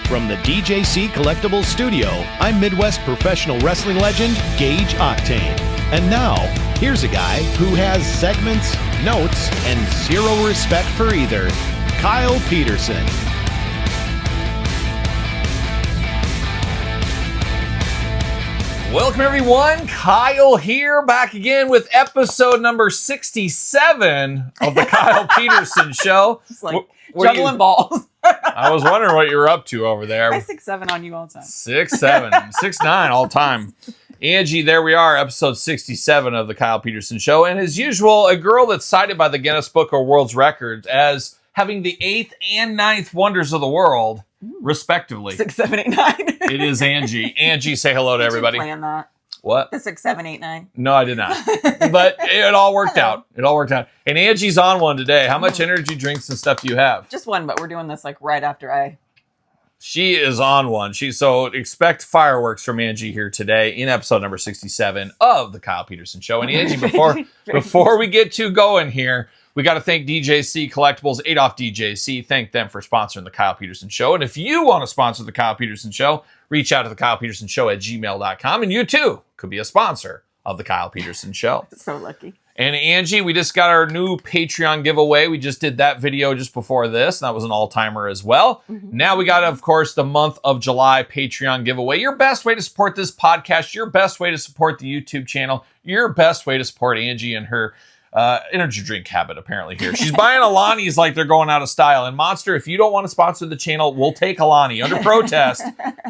From the DJC Collectibles Studio, I'm Midwest professional wrestling legend Gage Octane. And now, here's a guy who has segments, notes, and zero respect for either. Kyle Peterson. Welcome everyone, Kyle here, back again with episode number 67 of the Kyle Peterson Show. It's like juggling balls. I was wondering what you were up to over there. I 6'7" on you all the time. 6'7", 6'9" all the time. Angie, there we are, episode 67 of the Kyle Peterson Show. And as usual, a girl that's cited by the Guinness Book of World Records as having the 8th and 9th wonders of the world, respectively. 6, 7, 8, 9. It is Angie. Angie, say hello to everybody. Did you plan that? What? The 6, 7, 8, 9. No, I did not. But it all worked out. It all worked out. And Angie's on one today. How much energy drinks and stuff do you have? Just one, but we're doing this like right after She is on one. So expect fireworks from Angie here today in episode number 67 of the Kyle Peterson Show. And Angie, before we get to going here, we got to thank DJC Collectibles, Adolph DJC. Thank them for sponsoring the Kyle Peterson Show. And if you want to sponsor the Kyle Peterson Show, reach out to the Kyle Peterson Show at gmail.com. And you too could be a sponsor of the Kyle Peterson Show. So lucky. And Angie, we just got our new Patreon giveaway. We just did that video just before this, and that was an all-timer as well. Mm-hmm. Now we got, of course, the month of July Patreon giveaway. Your best way to support this podcast, your best way to support the YouTube channel, your best way to support Angie and her energy drink habit, apparently, here. She's buying Alani's like they're going out of style. And Monster, if you don't want to sponsor the channel, we'll take Alani under protest,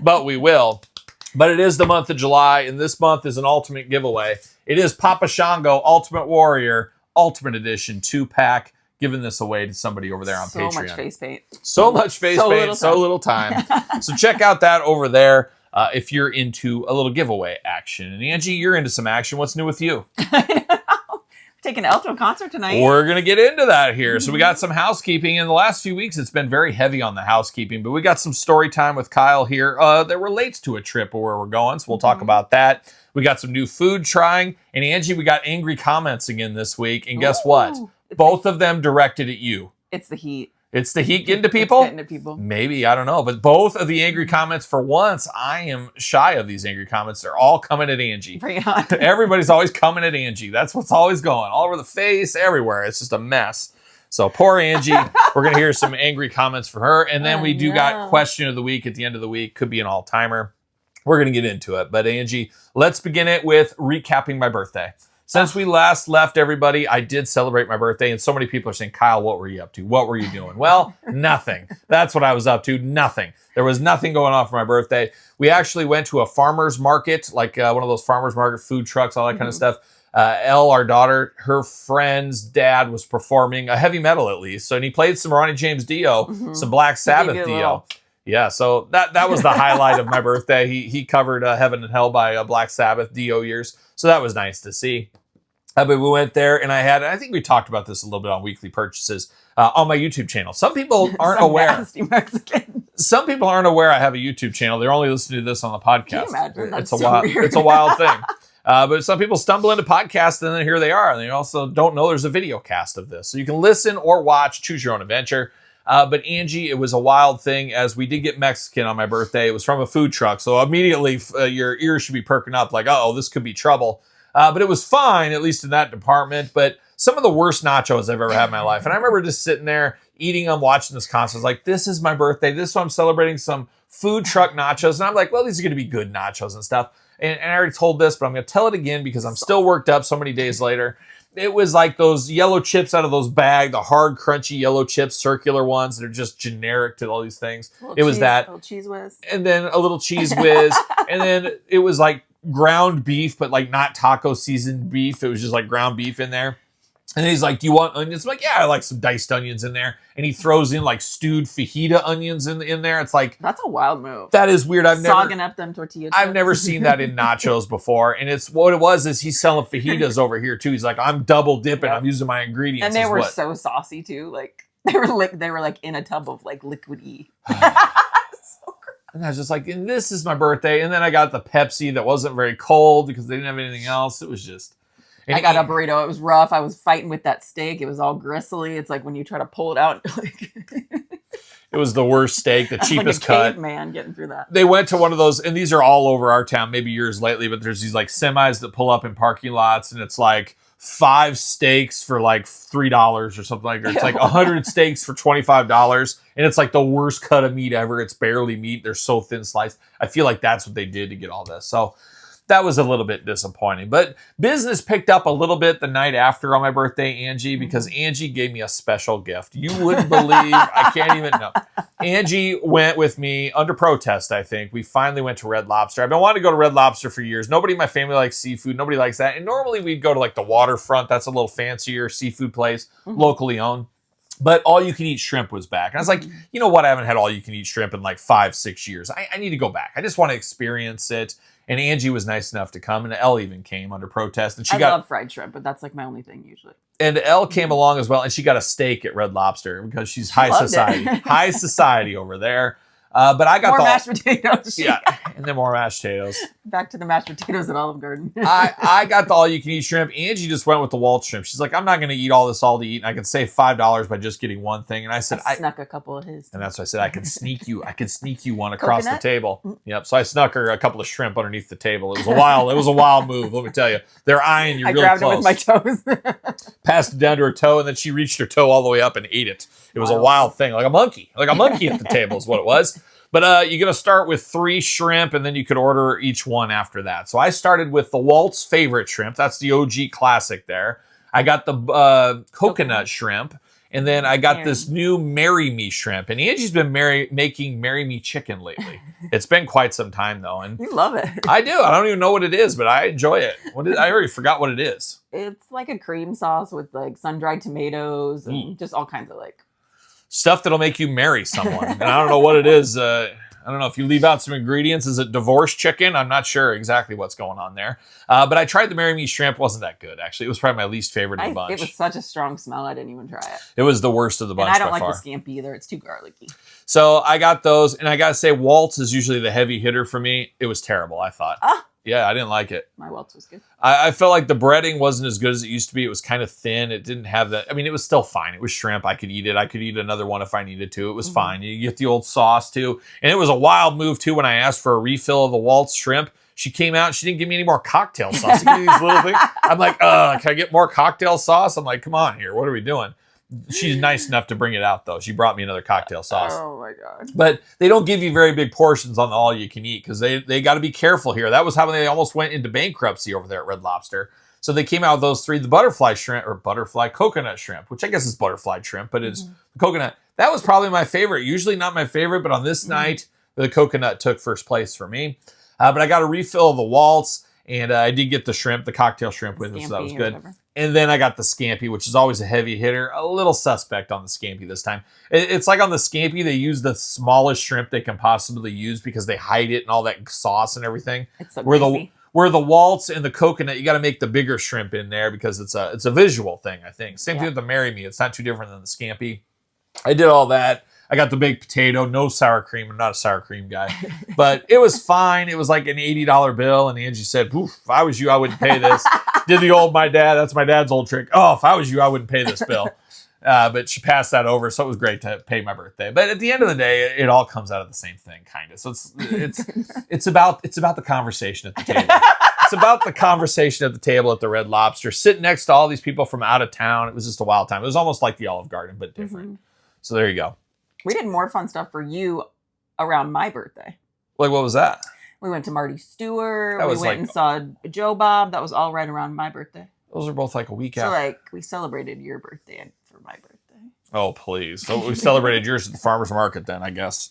but we will. But it is the month of July, and this month is an ultimate giveaway. It is Papa Shango Ultimate Warrior Ultimate Edition 2-pack. Giving this away to somebody over there on Patreon. So much face paint. So much face paint, so little time. So check out that over there if you're into a little giveaway action. And Angie, you're into some action. What's new with you? Taking an Elton concert tonight. We're going to get into that here. So we got some housekeeping. In the last few weeks, it's been very heavy on the housekeeping, but we got some story time with Kyle here that relates to a trip or where we're going. So we'll talk about that. We got some new food trying. And Angie, we got angry comments again this week. And guess what? Both of them directed at you. It's the heat. It's the heat getting to people? It's getting to people. Maybe, I don't know. But both of the angry comments, for once, I am shy of these angry comments. They're all coming at Angie. Bring it on. Everybody's always coming at Angie. That's what's always going. All over the face, everywhere. It's just a mess. So poor Angie. We're going to hear some angry comments from her. And then we do got question of the week at the end of the week. Could be an all-timer. We're going to get into it. But Angie, let's begin it with recapping my birthday. Since we last left everybody, I did celebrate my birthday, and so many people are saying, Kyle, what were you up to? What were you doing? Well, nothing. That's what I was up to. Nothing. There was nothing going on for my birthday. We actually went to a farmer's market, like one of those farmer's market food trucks, all that kind of stuff. Elle, our daughter, her friend's dad was performing a heavy metal at least. So, and he played some Ronnie James Dio, some Black Sabbath Dio. Yeah, so that was the highlight of my birthday. He covered Heaven and Hell by Black Sabbath Dio years. So that was nice to see. But we went there, and I think we talked about this a little bit on weekly purchases on my YouTube channel. Some people aren't aware. Nasty Mexican. Some people aren't aware I have a YouTube channel. They're only listening to this on the podcast. Can you imagine? That's it's a wild thing. But some people stumble into podcasts, and then here they are. And they also don't know there's a video cast of this. So you can listen or watch, choose your own adventure. But Angie, it was a wild thing as we did get Mexican on my birthday. It was from a food truck. So immediately your ears should be perking up like, oh, this could be trouble. But it was fine, at least in that department. But some of the worst nachos I've ever had in my life. And I remember just sitting there eating them, watching this concert. I was like, this is my birthday. This is why I'm celebrating some food truck nachos. And I'm like, well, these are going to be good nachos and stuff. And I already told this, but I'm going to tell it again because I'm still worked up so many days later. It was like those yellow chips out of those bags, the hard, crunchy yellow chips, circular ones that are just generic to all these things. It was that. A little cheese whiz. And then a little cheese whiz. And then it was like ground beef, but like not taco seasoned beef. It was just like ground beef in there. And then he's like, do you want onions? I'm like, yeah, I like some diced onions in there. And he throws in like stewed fajita onions in there. It's like, that's a wild move. That is weird. Sogging up them tortilla chips. I've never seen that in nachos before. And it's what it was is he's selling fajitas over here too. He's like, I'm double dipping. I'm using my ingredients. And they were so saucy too. Like they were like in a tub of like liquidy. And I was just like, and this is my birthday. And then I got the Pepsi that wasn't very cold because they didn't have anything else. It was just. I got a burrito. It was rough. I was fighting with that steak. It was all gristly. It's like when you try to pull it out. Like It was the worst steak, the cheapest cut. Man, getting through that. They went to one of those, and these are all over our town, maybe yours lately, but there's these like semis that pull up in parking lots, and it's like 5 steaks for like $3 or something like that. It's like 100 steaks for $25, and it's like the worst cut of meat ever. It's barely meat. They're so thin sliced. I feel like that's what they did to get all this. So that was a little bit disappointing. But business picked up a little bit the night after on my birthday, Angie, because Angie gave me a special gift. You wouldn't believe, I can't even know. Angie went with me under protest, I think. We finally went to Red Lobster. I've been wanting to go to Red Lobster for years. Nobody in my family likes seafood. Nobody likes that. And normally we'd go to like the Waterfront. That's a little fancier seafood place, locally owned. But all you can eat shrimp was back. And I was like, you know what? I haven't had all you can eat shrimp in like 5-6 years. I need to go back. I just want to experience it. And Angie was nice enough to come, and Elle even came under protest. And I love fried shrimp, but that's like my only thing usually. And Elle came along as well, and she got a steak at Red Lobster because she's high society, high society over there. But I got more mashed potatoes. Yeah, and then more mashed potatoes. Back to the mashed potatoes at Olive Garden. I got the all-you-can-eat shrimp. Angie just went with the Waltz shrimp. She's like, I'm not going to eat all this all to eat, and I can save $5 by just getting one thing. And I said, I snuck a couple of his. And that's what I said. I can sneak you one across the table. Yep. So I snuck her a couple of shrimp underneath the table. It was a wild move. Let me tell you, they're eyeing you really close. I grabbed it with my toes. Passed it down to her toe, and then she reached her toe all the way up and ate it. It was a wild thing, like a monkey at the table is what it was. But you're going to start with 3 shrimp, and then you could order each one after that. So I started with the Walt's favorite shrimp. That's the OG classic there. I got the coconut shrimp, and then I got this new Marry Me shrimp. And Angie's been making Marry Me chicken lately. It's been quite some time, though. And you love it. I do. I don't even know what it is, but I enjoy it. I already forgot what it is. It's like a cream sauce with like sun-dried tomatoes and just all kinds of like stuff that'll make you marry someone. And I don't know what it is. I don't know if you leave out some ingredients. Is it divorce chicken? I'm not sure exactly what's going on there. But I tried the Marry Me shrimp. Wasn't that good, actually. It was probably my least favorite of the bunch. It was such a strong smell. I didn't even try it. It was the worst of the bunch by far. And I don't like the scampi either. It's too garlicky. So I got those. And I got to say, Waltz is usually the heavy hitter for me. It was terrible, I thought. Yeah, I didn't like it. My Waltz was good. I felt like the breading wasn't as good as it used to be. It was kind of thin. It didn't have that. I mean, it was still fine. It was shrimp. I could eat it. I could eat another one if I needed to. It was fine. You get the old sauce too. And it was a wild move too when I asked for a refill of the Waltz shrimp. She came out and she didn't give me any more cocktail sauce. She gave me these little things. I'm like, can I get more cocktail sauce? I'm like, come on here. What are we doing? She's nice enough to bring it out, though. She brought me another cocktail sauce. Oh, my God. But they don't give you very big portions on the all-you-can-eat because they got to be careful here. That was how they almost went into bankruptcy over there at Red Lobster. So they came out with those 3, the butterfly shrimp, or butterfly coconut shrimp, which I guess is butterfly shrimp, but it's coconut. That was probably my favorite. Usually not my favorite, but on this night, the coconut took first place for me. But I got a refill of the Waltz, and I did get the shrimp, the cocktail shrimp with it, so that was good. And then I got the scampi, which is always a heavy hitter. A little suspect on the scampi this time. It's like on the scampi, they use the smallest shrimp they can possibly use because they hide it in all that sauce and everything. It's so crazy. Where the Waltz and the coconut, you got to make the bigger shrimp in there because it's a visual thing, I think. Same thing with the Marry Me. It's not too different than the scampi. I did all that. I got the baked potato, no sour cream. I'm not a sour cream guy. But it was fine. It was like an $80 bill. And Angie said, "Oof, if I was you, I wouldn't pay this." Did the old my dad. That's my dad's old trick. Oh, if I was you, I wouldn't pay this bill. But she passed that over. So it was great to pay my birthday. But at the end of the day, it all comes out of the same thing, kind of. So it's about the conversation at the table. It's about the conversation at the table at the Red Lobster, sitting next to all these people from out of town. It was just a wild time. It was almost like the Olive Garden, but different. So there you go. We did more fun stuff for you around my birthday. Like, what was that? We went to Marty Stewart. We went and saw Joe Bob. That was all right around my birthday. Those are both like a week so after. So, like, we celebrated your birthday for my birthday. Oh, please. So we celebrated yours at the farmer's market then, I guess,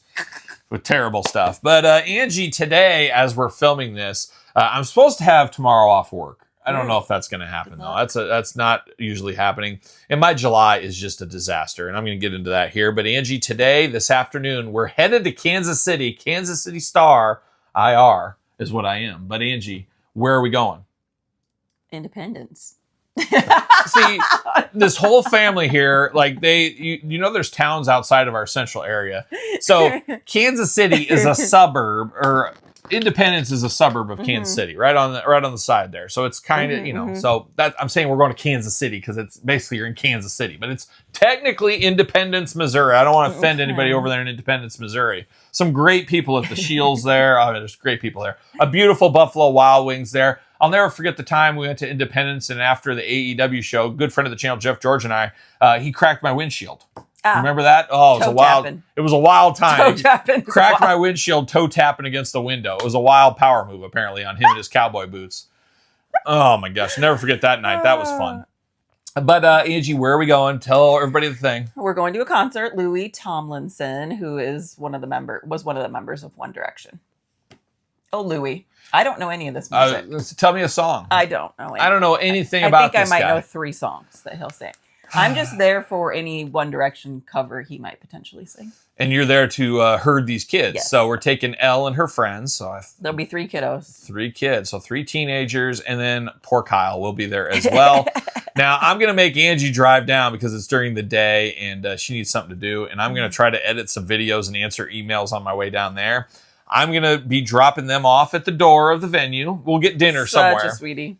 with terrible stuff. But Angie, today, as we're filming this, I'm supposed to have tomorrow off work. I don't know if that's going to happen, though. That's not usually happening. And my July is just a disaster, and I'm going to get into that here. But Angie, today, this afternoon, we're headed to Kansas City. Kansas City Star, IR, is what I am. But Angie, where are we going? Independence. See, this whole family here, like you know, there's towns outside of our central area. So Kansas City is a suburb, or Independence is a suburb of Kansas City, right on the side there. So it's kind of, so that I'm saying we're going to Kansas City because it's basically you're in Kansas City, but it's technically Independence, Missouri. I don't want to offend anybody over there in Independence, Missouri. Some great people at the Shields there. Oh, there's great people there. A beautiful Buffalo Wild Wings there. I'll never forget the time we went to Independence, and after the AEW show, good friend of the channel, Jeff George, and I, he cracked my windshield. Remember that? Oh, it was a wild time. Cracked my windshield toe tapping against the window. It was a wild power move apparently on him and his cowboy boots. Oh my gosh, never forget that night. That was fun. But Angie, where are we going? Tell everybody the thing. We're going to a concert. Louis Tomlinson, who is was one of the members of One Direction. Oh, Louis. I don't know any of this music. Tell me a song. I don't know. I don't know anything about this guy. I think I might know 3 songs that he'll sing. I'm just there for any One Direction cover he might potentially sing. And you're there to herd these kids. Yes. So we're taking Elle and her friends. So there'll be 3 kiddos. 3 kids. So 3 teenagers. And then poor Kyle will be there as well. Now, I'm going to make Angie drive down because it's during the day and she needs something to do. And I'm going to try to edit some videos and answer emails on my way down there. I'm going to be dropping them off at the door of the venue. We'll get dinner somewhere. Such a sweetie.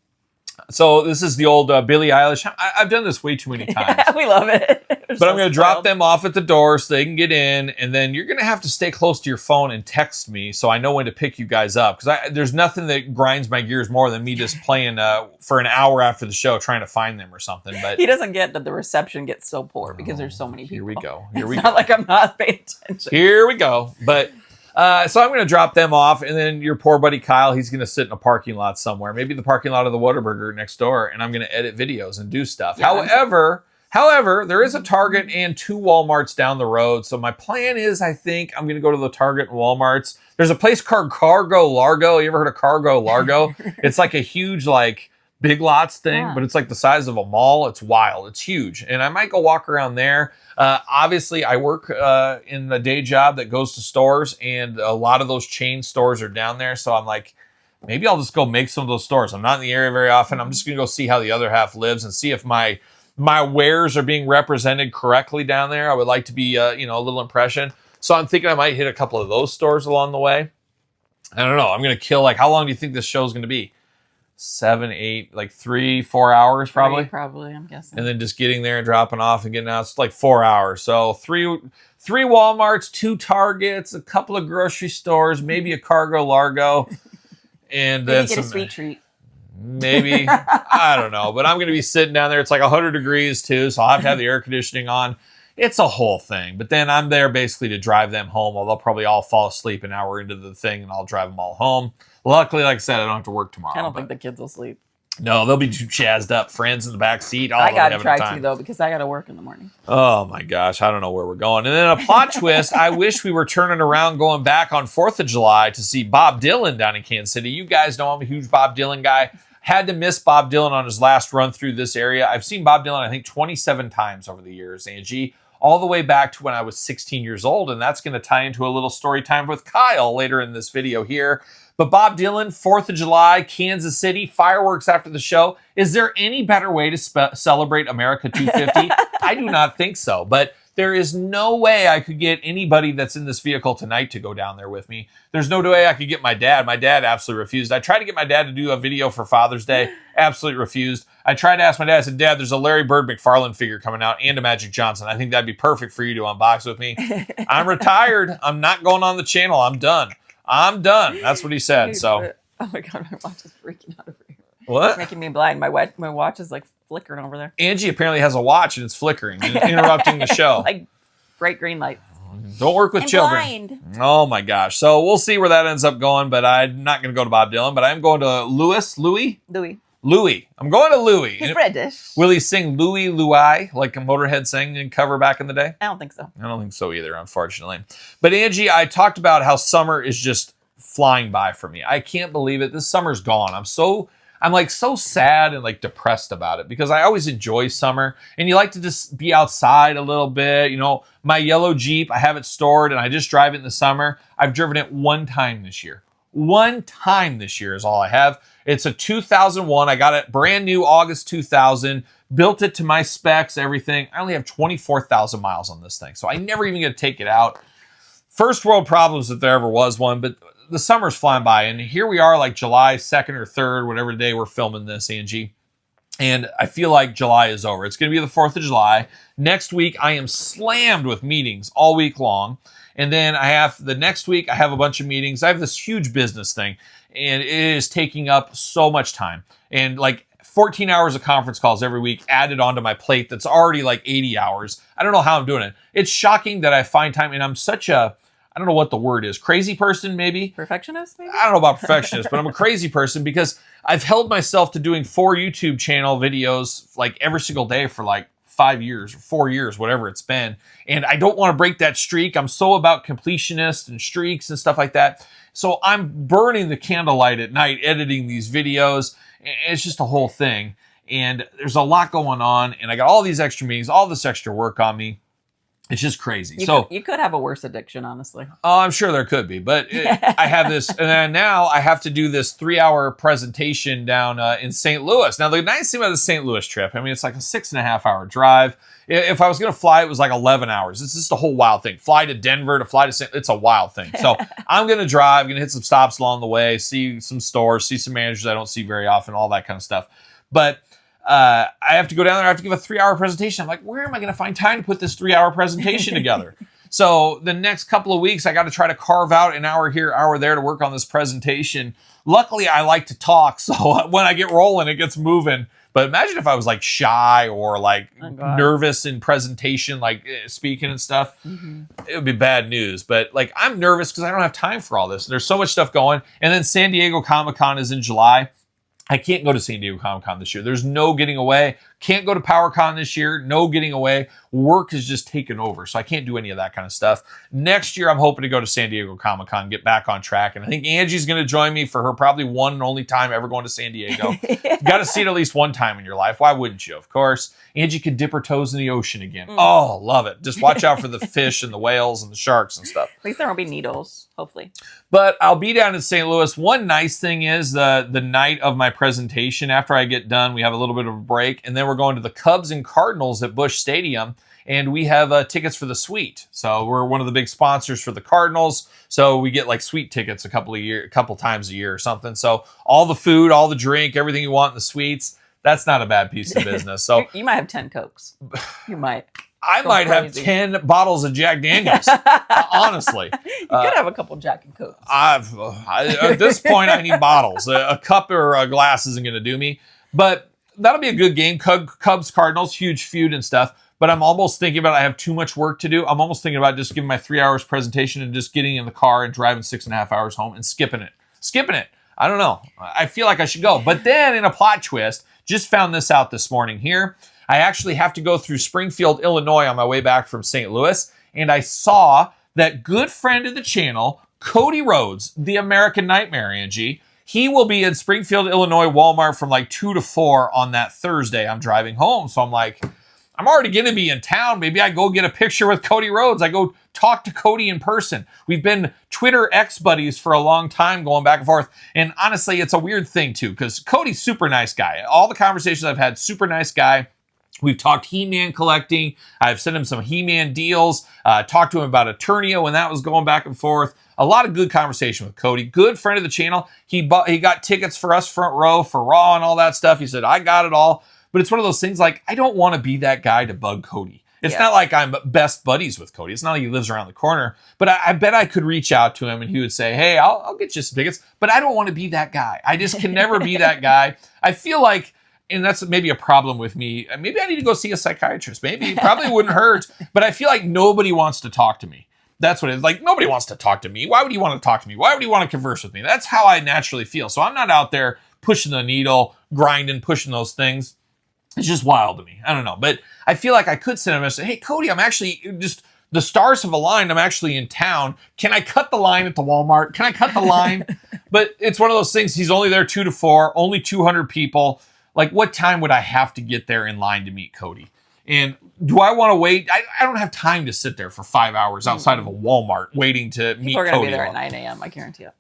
So this is the old Billie Eilish. I've done this way too many times. We love it. But I'm going to drop them off at the door so they can get in. And then you're going to have to stay close to your phone and text me so I know when to pick you guys up. Because there's nothing that grinds my gears more than me just playing for an hour after the show trying to find them or something. But he doesn't get that the reception gets so poor because there's so many people. Here we go. It's not like I'm not paying attention. Here we go. But... so I'm going to drop them off, and then your poor buddy Kyle, he's going to sit in a parking lot somewhere, maybe the parking lot of the Whataburger next door, and I'm going to edit videos and do stuff. Yeah, However, there is a Target and 2 Walmarts down the road, so my plan is I think I'm going to go to the Target and Walmarts. There's a place called Cargo Largo. You ever heard of Cargo Largo? It's like a huge, Big Lots thing, but it's like the size of a mall. It's wild. It's huge. And I might go walk around there. Obviously, I work in a day job that goes to stores, and a lot of those chain stores are down there. So I'm like, maybe I'll just go make some of those stores. I'm not in the area very often. I'm just going to go see how the other half lives and see if my wares are being represented correctly down there. I would like to be, a little impression. So I'm thinking I might hit a couple of those stores along the way. I don't know. I'm going to kill, how long do you think this show is going to be? 7, 8, 3, 4 hours probably. Probably, I'm guessing. And then just getting there and dropping off and getting out. It's 4 hours. So three Walmarts, 2 Targets, a couple of grocery stores, maybe a Cargo Largo, and then get a sweet treat. Maybe I don't know, but I'm going to be sitting down there. It's 100 degrees too, so I'll have to have the air conditioning on. It's a whole thing. But then I'm there basically to drive them home. Well, they'll probably all fall asleep an hour into the thing, and I'll drive them all home. Luckily, like I said, I don't have to work tomorrow. I don't think the kids will sleep. No, they'll be too jazzed up. Friends in the back seat. I got to try to, though, because I got to work in the morning. Oh, my gosh. I don't know where we're going. And then a plot twist. I wish we were turning around going back on 4th of July to see Bob Dylan down in Kansas City. You guys know I'm a huge Bob Dylan guy. Had to miss Bob Dylan on his last run through this area. I've seen Bob Dylan, I think, 27 times over the years, Angie. All the way back to when I was 16 years old. And that's going to tie into a little story time with Kyle later in this video here. But Bob Dylan, 4th of July, Kansas City, fireworks after the show. Is there any better way to celebrate America 250? I do not think so. But there is no way I could get anybody that's in this vehicle tonight to go down there with me. There's no way I could get my dad. My dad absolutely refused. I tried to get my dad to do a video for Father's Day. Absolutely refused. I tried to ask my dad. I said, Dad, there's a Larry Bird McFarlane figure coming out and a Magic Johnson. I think that'd be perfect for you to unbox with me. I'm retired. I'm not going on the channel. I'm done. That's what he said. So. Oh my God, my watch is freaking out over here. What? It's making me blind. My watch is flickering over there. Angie apparently has a watch and it's flickering, interrupting the show. Bright green lights. Don't work with children. Blind. Oh my gosh. So we'll see where that ends up going, but I'm not going to go to Bob Dylan, but I'm going to Louis. I'm going to Louis. He's British. Will he sing Louis like a Motorhead singing cover back in the day? I don't think so. I don't think so either, unfortunately. But Angie, I talked about how summer is just flying by for me. I can't believe it. This summer's gone. I'm so sad and depressed about it because I always enjoy summer and you like to just be outside a little bit. My yellow Jeep, I have it stored and I just drive it in the summer. I've driven it 1 time this year. 1 time this year is all I have. It's a 2001. I got it brand new August 2000. Built it to my specs, everything. I only have 24,000 miles on this thing. So I never even get to take it out. First world problems if there ever was one. But the summer's flying by, and here we are, like July 2nd or 3rd, whatever day we're filming this, Angie. And I feel like July is over. It's going to be the 4th of July. Next week, I am slammed with meetings all week long. And then the next week, I have a bunch of meetings. I have this huge business thing, and it is taking up so much time. And like 14 hours of conference calls every week added onto my plate that's already like 80 hours. I don't know how I'm doing it. It's shocking that I find time, and I'm such a, I don't know what the word is, crazy person maybe? Perfectionist maybe? I don't know about perfectionist, but I'm a crazy person because I've held myself to doing 4 YouTube channel videos like every single day for like 5 years or 4 years, whatever it's been. And I don't want to break that streak. I'm so about completionist and streaks and stuff like that. So I'm burning the candlelight at night editing these videos. It's just a whole thing. And there's a lot going on. And I got all these extra meetings, all this extra work on me. It's just crazy. You could have a worse addiction, honestly. Oh, I'm sure there could be, but I have this, and then now I have to do this 3-hour presentation down in St. Louis. Now, the nice thing about the St. Louis trip, I mean, it's like a 6.5-hour drive. If I was going to fly, it was like 11 hours. It's just a whole wild thing. Fly to Denver, to fly to St. It's a wild thing. So I'm going to drive, going to hit some stops along the way, see some stores, see some managers I don't see very often, all that kind of stuff. But I have to go down there. I have to give a 3-hour presentation. I'm like, where am I going to find time to put this 3-hour presentation together? So the next couple of weeks, I got to try to carve out an hour here, hour there to work on this presentation. Luckily, I like to talk. So when I get rolling, it gets moving. But imagine if I was like shy or like nervous in presentation, like speaking and stuff, it would be bad news. But like, I'm nervous because I don't have time for all this. There's so much stuff going. And then San Diego Comic-Con is in July. I can't go to San Diego Comic-Con this year. There's no getting away. Can't go to PowerCon this year. No getting away. Work is just taken over, so I can't do any of that kind of stuff. Next year, I'm hoping to go to San Diego Comic-Con, get back on track, and I think Angie's going to join me for her probably one and only time ever going to San Diego. Got to see it at least one time in your life. Why wouldn't you? Of course. Angie could dip her toes in the ocean again. Oh, love it. Just watch out for the fish and the whales and the sharks and stuff. At least there won't be needles, hopefully. But I'll be down in St. Louis. One nice thing is the night of my presentation, after I get done, we have a little bit of a break, and then we're going to the Cubs and Cardinals at Busch Stadium, and we have tickets for the suite. So we're one of the big sponsors for the Cardinals, so we get like suite tickets a couple times a year or something. So all the food, all the drink, everything you want in the suites, that's not a bad piece of business. So you might have 10 Cokes. You might. I might have 10 bottles of Jack Daniels, honestly. You could have a couple Jack and Cokes. At this point, I need bottles. A cup or a glass isn't going to do me. But that'll be a good game. Cubs, Cardinals, huge feud and stuff. But I'm almost thinking about I have too much work to do. I'm almost thinking about just giving my 3 hours presentation and just getting in the car and driving 6.5 hours home and skipping it. I don't know. I feel like I should go. But then in a plot twist, just found this out this morning here. I actually have to go through Springfield, Illinois on my way back from St. Louis. And I saw that good friend of the channel, Cody Rhodes, the American Nightmare, Angie. He will be in Springfield, Illinois, Walmart from like 2 to 4 on that Thursday. I'm driving home. So I'm like, I'm already going to be in town. Maybe I go get a picture with Cody Rhodes. I go talk to Cody in person. We've been Twitter ex-buddies for a long time, going back and forth. And honestly, it's a weird thing too, because Cody's super nice guy. All the conversations I've had, super nice guy. We've talked He-Man collecting. I've sent him some He-Man deals. Talked to him about Eternia when that was going back and forth. A lot of good conversation with Cody. Good friend of the channel. He got tickets for us front row for Raw and all that stuff. He said, I got it all. But it's one of those things like, I don't want to be that guy to bug Cody. It's not like I'm best buddies with Cody. It's not like he lives around the corner. But I bet I could reach out to him and he would say, hey, I'll get you some tickets. But I don't want to be that guy. I just can never be that guy. I feel like, and that's maybe a problem with me. Maybe I need to go see a psychiatrist. Maybe it probably wouldn't hurt. But I feel like nobody wants to talk to me. That's what it is. Like, nobody wants to talk to me. Why would you want to talk to me? Why would you want to converse with me? That's how I naturally feel. So I'm not out there pushing the needle, grinding, pushing those things. It's just wild to me. I don't know. But I feel like I could send him a message. Hey, Cody, I'm actually just, the stars have aligned. I'm actually in town. Can I cut the line at the Walmart? Can I cut the line? But it's one of those things. He's only there 2 to 4, only 200 people. Like, what time would I have to get there in line to meet Cody? And do I want to wait? I don't have time to sit there for 5 hours outside of a Walmart waiting to meet Cody. People are going to be there at 9 a.m., I guarantee it.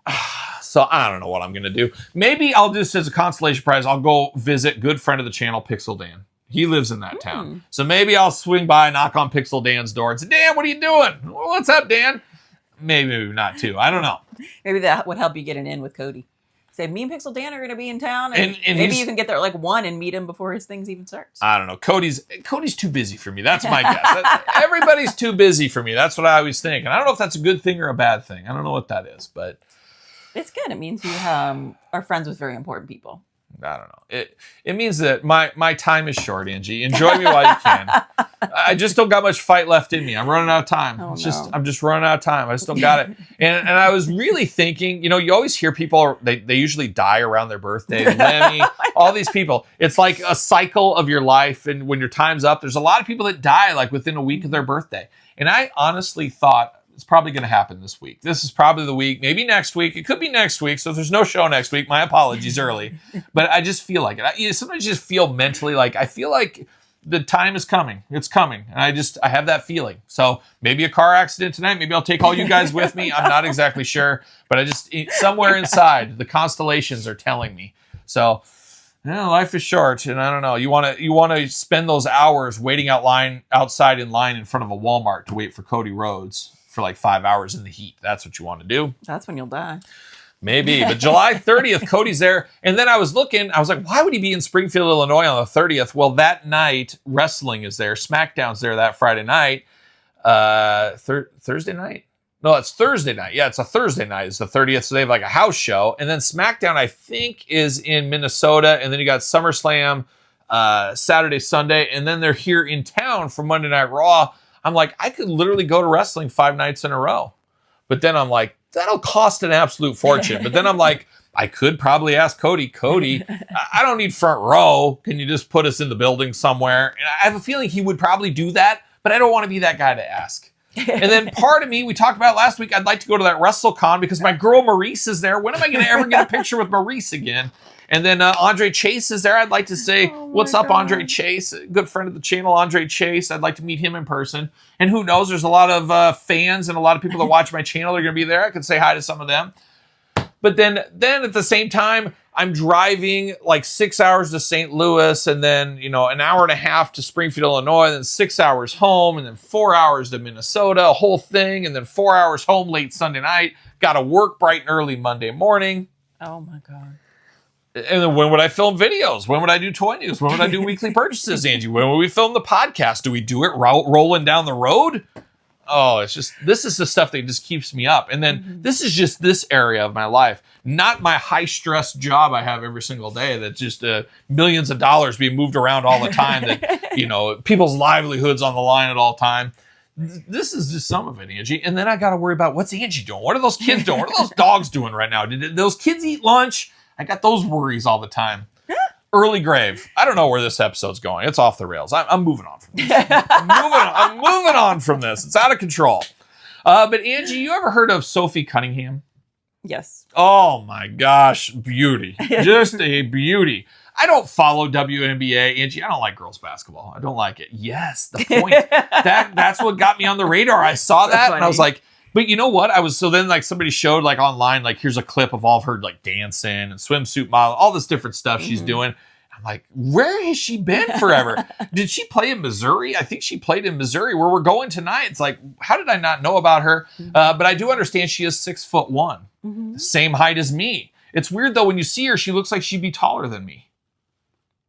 So I don't know what I'm going to do. Maybe I'll just, as a consolation prize, I'll go visit good friend of the channel, Pixel Dan. He lives in that town. So maybe I'll swing by, knock on Pixel Dan's door and say, Dan, what are you doing? What's up, Dan? maybe not two. I don't know. Maybe that would help you get an in with Cody. Say, me and Pixel Dan are going to be in town, and maybe he's, you can get there at like 1 and meet him before his things even starts. I don't know. Cody's too busy for me. That's my guess. Everybody's too busy for me. That's what I always think. And I don't know if that's a good thing or a bad thing. I don't know what that is, but it's good. It means you are friends with very important people. I don't know. It means that my time is short, Angie. Enjoy me while you can. I just don't got much fight left in me. I'm running out of time. I'm just running out of time. I just don't got it. And I was really thinking, you always hear people, they usually die around their birthday. Lemmy, all these people. It's like a cycle of your life. And when your time's up, there's a lot of people that die like within a week of their birthday. And I honestly thought, it's probably going to happen this week. This is probably the week, maybe next week. It could be next week. So if there's no show next week, my apologies early. But I just feel like it. Sometimes you just feel mentally like, I feel like the time is coming. It's coming. And I have that feeling. So maybe a car accident tonight. Maybe I'll take all you guys with me. I'm not exactly sure. But I just, somewhere inside, the constellations are telling me. So life is short, and I don't know. You want to spend those hours waiting outside in line in front of a Walmart to wait for Cody Rhodes for like 5 hours in the heat. That's what you want to do. That's when you'll die. Maybe. But July 30th, Cody's there. And then I was looking, I was like, why would he be in Springfield, Illinois on the 30th? Well, that night, wrestling is there. SmackDown's there that Friday night. Thursday night? No, it's Thursday night. Yeah, it's a Thursday night. It's the 30th, so they have like a house show. And then SmackDown, I think, is in Minnesota. And then you got SummerSlam Saturday, Sunday. And then they're here in town for Monday Night Raw. I'm like, I could literally go to wrestling 5 nights in a row. But then I'm like, that'll cost an absolute fortune. But then I'm like, I could probably ask Cody, I don't need front row. Can you just put us in the building somewhere? And I have a feeling he would probably do that, but I don't want to be that guy to ask. And then part of me, we talked about last week, I'd like to go to that WrestleCon because my girl Maurice is there. When am I going to ever get a picture with Maurice again? And then Andre Chase is there. I'd like to say, what's up, Andre Chase? A good friend of the channel, Andre Chase. I'd like to meet him in person. And who knows, there's a lot of fans and a lot of people that watch my channel are going to be there. I could say hi to some of them. But then at the same time, I'm driving like 6 hours to St. Louis and then, an hour and a half to Springfield, Illinois, then 6 hours home and then 4 hours to Minnesota, a whole thing. And then 4 hours home late Sunday night. Got to work bright and early Monday morning. Oh my God. And then when would I film videos? When would I do toy news? When would I do weekly purchases, Angie? When would we film the podcast? Do we do it rolling down the road? Oh, this is the stuff that just keeps me up. And then this is just this area of my life, not my high stress job I have every single day that's just millions of dollars being moved around all the time that, people's livelihoods on the line at all time. This is just some of it, Angie. And then I got to worry about what's Angie doing? What are those kids doing? What are those dogs doing right now? Did those kids eat lunch? I got those worries all the time. Early grave. I don't know where this episode's going. It's off the rails. I'm moving on from this. I'm moving on from this. It's out of control. But Angie, you ever heard of Sophie Cunningham? Yes. Oh my gosh, beauty. Just a beauty. I don't follow WNBA, Angie. I don't like girls basketball. I don't like it. Yes, the point. That's what got me on the radar. I saw that and I was like, but you know what? Then somebody showed online, here's a clip of all of her dancing and swimsuit model, all this different stuff she's doing. I'm like, where has she been forever? Did she play in Missouri? I think she played in Missouri where we're going tonight. It's like, how did I not know about her? But I do understand she is 6'1", same height as me. It's weird though, when you see her, she looks like she'd be taller than me.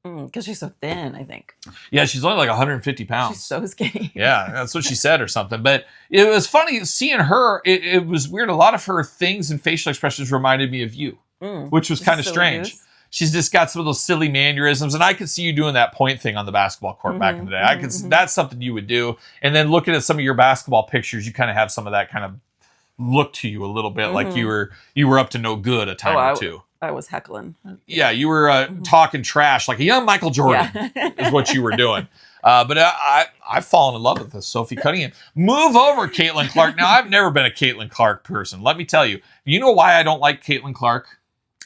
Because she's so thin, I think. Yeah, she's only 150 pounds. She's so skinny. Yeah, that's what she said or something. But it was funny seeing her. It was weird. A lot of her things and facial expressions reminded me of you, which was kind of strange. Goose. She's just got some of those silly mannerisms. And I could see you doing that point thing on the basketball court back in the day. That's something you would do. And then looking at some of your basketball pictures, you kind of have some of that kind of look to you a little bit, like you were up to no good a time or two. I was heckling. Yeah, you were talking trash like a young Michael Jordan is what you were doing. But I've fallen in love with this Sophie Cunningham. Move over, Caitlin Clark. Now, I've never been a Caitlin Clark person. Let me tell you. You know why I don't like Caitlin Clark?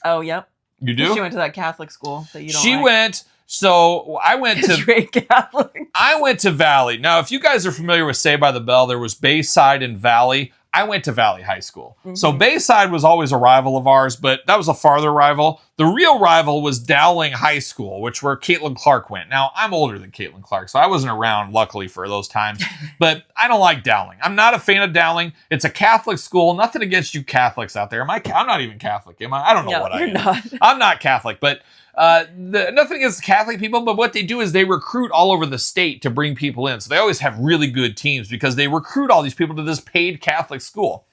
Oh, yep. You do? She went to that Catholic school that you don't She like. went... So I went to Catholic. I went to Valley. Now, if you guys are familiar with Saved by the Bell, there was Bayside and Valley. I went to Valley High School. So Bayside was always a rival of ours, but that was a farther rival. The The real rival was Dowling High School, which where Caitlin Clark went. Now, I'm older than Caitlin Clark, so I wasn't around, luckily, for those times. But I don't like Dowling. I'm not a fan of Dowling. It's a Catholic school. Nothing against you Catholics out there. I'm not even Catholic, am I? I don't know what I am. Not. I'm not Catholic, but nothing against Catholic people, but what they do is they recruit all over the state to bring people in. So they always have really good teams because they recruit all these people to this paid Catholic school.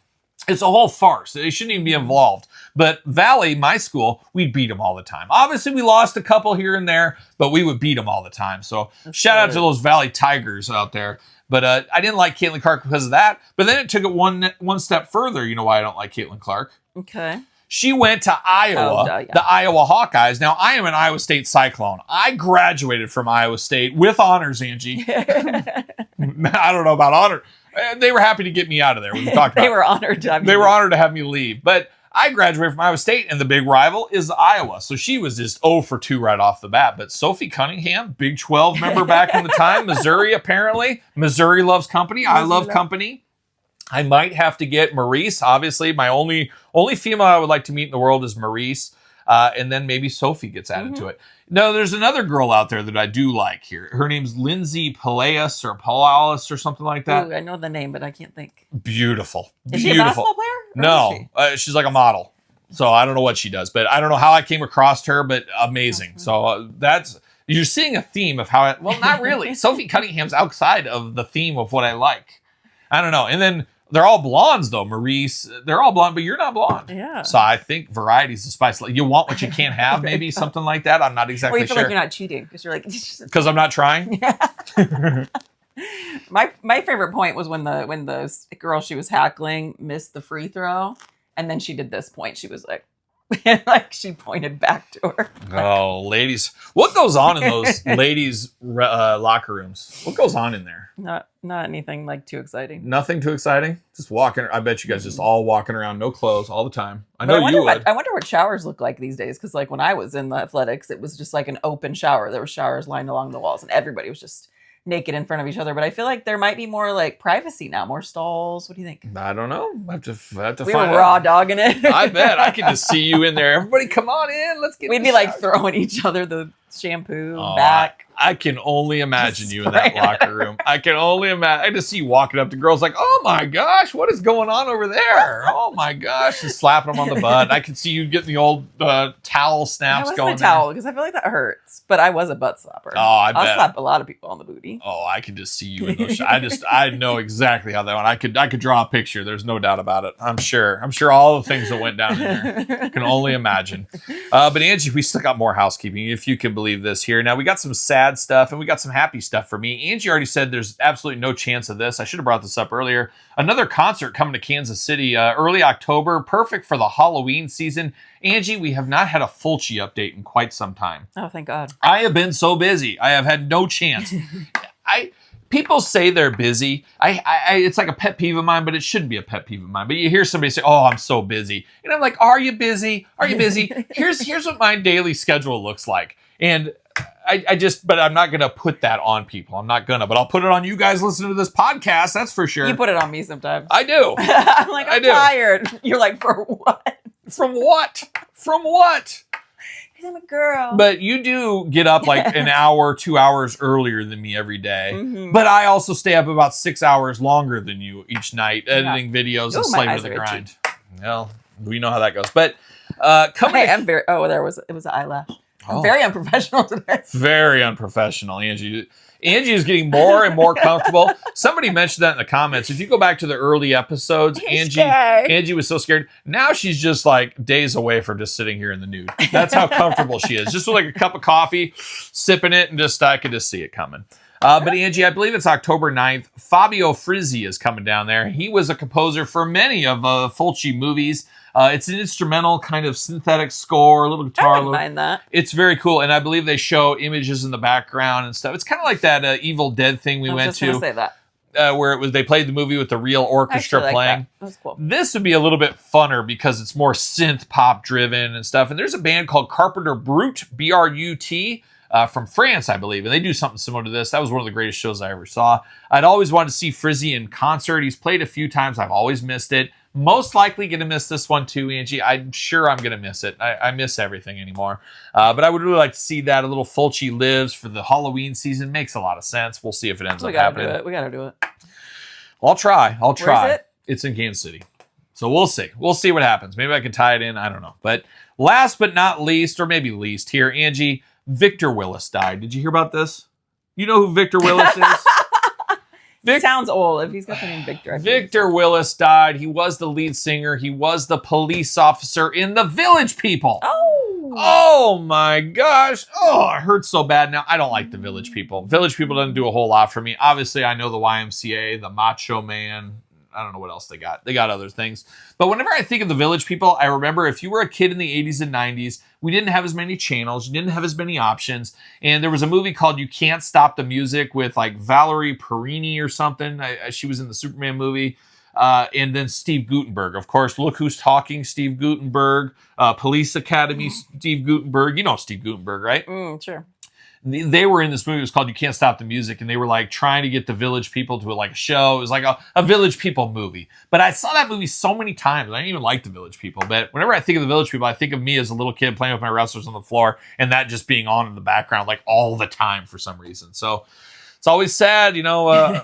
It's a whole farce. They shouldn't even be involved. But Valley, my school, we'd beat them all the time. Obviously, we lost a couple here and there, but we would beat them all the time. So shout out to those Valley Tigers out there. But I didn't like Caitlin Clark because of that. But then it took it one step further. You know why I don't like Caitlin Clark? Okay. She went to Iowa, the Iowa Hawkeyes. Now, I am an Iowa State Cyclone. I graduated from Iowa State with honors, Angie. I don't know about honor. They were happy to get me out of there. We talked about They were honored to have They were honored to have me leave. But I graduated from Iowa State, and the big rival is Iowa. So she was just 0 for 2 right off the bat. But Sophie Cunningham, Big 12 member back in the time, Missouri apparently. Missouri loves company. I love company. I might have to get Maurice. Obviously, my only female I would like to meet in the world is Maurice. And then maybe Sophie gets added to it. No, there's another girl out there that I do like here. Her name's Lindsay Palaeus or Palaeus or something like that. Ooh, I know the name, but I can't think. Beautiful. Is she a basketball player? No, she's like a model. So I don't know what she does, but I don't know how I came across her, but amazing. So you're seeing a theme of how well, not really. Sophie Cunningham's outside of the theme of what I like. I don't know. And then they're all blondes, though. Maurice, they're all blonde, but you're not blonde. Yeah. So I think variety's the spice. You want what you can't have, maybe something like that. I'm not exactly sure. You feel like you're not cheating because you're like... Because I'm not trying? Yeah. My favorite point was when the girl she was heckling missed the free throw, and then she did this point. She was like... like she pointed back to her. Oh, ladies. What goes on in those ladies' locker rooms? What goes on in there? Not anything like too exciting. Nothing too exciting? Just walking. I bet you guys just all walking around, no clothes all the time. I know you would. I wonder what showers look like these days. Because like when I was in the athletics, it was just like an open shower. There were showers lined along the walls and everybody was just naked in front of each other. But I feel like there might be more like privacy now, more stalls. What do you think? I don't know. I have to we find were raw dogging it. I bet. I can just see you in there. Everybody come on in. Let's get We'd be like throwing each other the shampoo back. I can only imagine you in that locker room. I can only imagine. I just see you walking up to girls like, oh my gosh, what is going on over there? Oh my gosh, just slapping them on the butt. I can see you getting the old towel snaps going. I wasn't a towel because I feel like that hurts, but I was a butt slapper. Oh, I bet. I'll slap a lot of people on the booty. Oh, I can just see you in those. I know exactly how that went. I could draw a picture. There's no doubt about it. I'm sure all the things that went down in there. I can only imagine. But Angie, we still got more housekeeping, if you can believe this here. Now we got some sad stuff and we got some happy stuff for me. Angie already said there's absolutely no chance of this. I should have brought this up earlier. Another concert coming to Kansas City early October, perfect for the Halloween season. Angie, we have not had a Fulci update in quite some time. Oh, thank God. I have been so busy. I have had no chance. People say they're busy. It's like a pet peeve of mine, but it shouldn't be a pet peeve of mine. But you hear somebody say, "Oh, I'm so busy," and I'm like, "Are you busy? Are you busy?" Here's what my daily schedule looks like, and but I'm not going to put that on people. I'm not going to, but I'll put it on you guys listening to this podcast. That's for sure. You put it on me sometimes. I do. I'm like, I'm tired. You're like, for what? From what? From what? I'm a girl. But you do get up like an hour, 2 hours earlier than me every day. Mm-hmm. But I also stay up about 6 hours longer than you each night, editing videos and slaving to the grind. Well, we know how that goes. But it was an eyelash. I'm very unprofessional today. Very unprofessional, Angie. Angie is getting more and more comfortable. Somebody mentioned that in the comments. If you go back to the early episodes, Angie was so scared. Now she's just like days away from just sitting here in the nude. That's how comfortable she is. Just with like a cup of coffee, sipping it, and I could just see it coming. But Angie, I believe it's October 9th. Fabio Frizzi is coming down there. He was a composer for many of Fulci movies. It's an instrumental kind of synthetic score, a little guitar. I wouldn't mind that. It's very cool, and I believe they show images in the background and stuff. It's kind of like that Evil Dead thing we went to. I was just going to say that. Where they played the movie with the real orchestra playing. That was cool. This would be a little bit funner because it's more synth pop driven and stuff. And there's a band called Carpenter Brut, B-R-U-T, from France, I believe. And they do something similar to this. That was one of the greatest shows I ever saw. I'd always wanted to see Frizzi in concert. He's played a few times. I've always missed it. Most likely going to miss this one too, Angie. I'm sure I'm going to miss it. I miss everything anymore. But I would really like to see that. A little Fulci Lives for the Halloween season. Makes a lot of sense. We'll see if it ends up happening. We got to do it. I'll try. Where is it? It's in Kansas City. So we'll see. We'll see what happens. Maybe I can tie it in. I don't know. But last but not least, or maybe least here, Angie, Victor Willis died. Did you hear about this? You know who Victor Willis is? Sounds old. If he's got the name Victor. Victor Willis died. He was the lead singer. He was the police officer in The Village People. Oh my gosh. Oh, it hurts so bad now. I don't like The Village People. Village People doesn't do a whole lot for me. Obviously, I know the YMCA, the Macho Man. I don't know what else they got. They got other things. But whenever I think of The Village People, I remember if you were a kid in the 80s and 90s, we didn't have as many channels. You didn't have as many options. And there was a movie called You Can't Stop the Music with like Valerie Perrine or something. She was in the Superman movie. And then Steve Guttenberg. Of course, Look Who's Talking, Steve Guttenberg. Police Academy, Steve Guttenberg. You know Steve Guttenberg, right? Sure. They were in this movie. It was called You Can't Stop the Music. And they were like trying to get the Village People to like a show. It was like a Village People movie. But I saw that movie so many times. I didn't even like the Village People. But whenever I think of the Village People, I think of me as a little kid playing with my wrestlers on the floor and that just being on in the background like all the time for some reason. So it's always sad,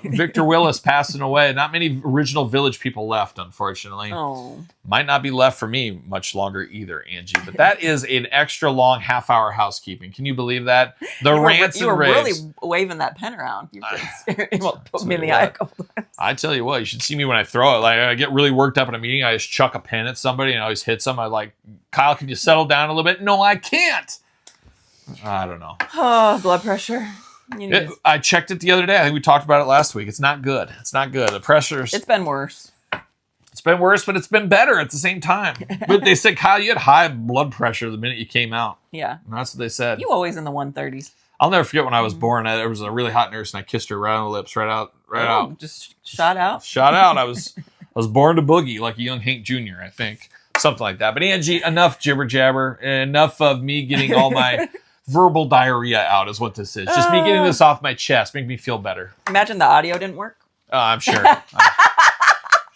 Victor Willis passing away. Not many original Village People left, unfortunately. Oh. Might not be left for me much longer either, Angie. But that is an extra long half-hour housekeeping. Can you believe that? Rants and raves. You were really waving that pen around. You put me in the eye a couple times. I tell you what, you should see me when I throw it. Like I get really worked up in a meeting. I just chuck a pen at somebody and I always hit some. I like, Kyle, can you settle down a little bit? No, I can't. I don't know. Oh, blood pressure. I checked it the other day. I think we talked about it last week. It's not good. It's not good. The pressure's... It's been worse. It's been worse, but it's been better at the same time. But they said, Kyle, you had high blood pressure the minute you came out. Yeah. And that's what they said. You always in the 130s. I'll never forget when I was born. There was a really hot nurse, and I kissed her right on the lips, right out. Just shot out? Shot out. I was born to boogie, like a young Hank Jr., I think. Something like that. But Angie, enough jibber jabber. Enough of me getting all my... verbal diarrhea out is what this is. Just me getting this off my chest. Make me feel better. Imagine the audio didn't work. I'm sure.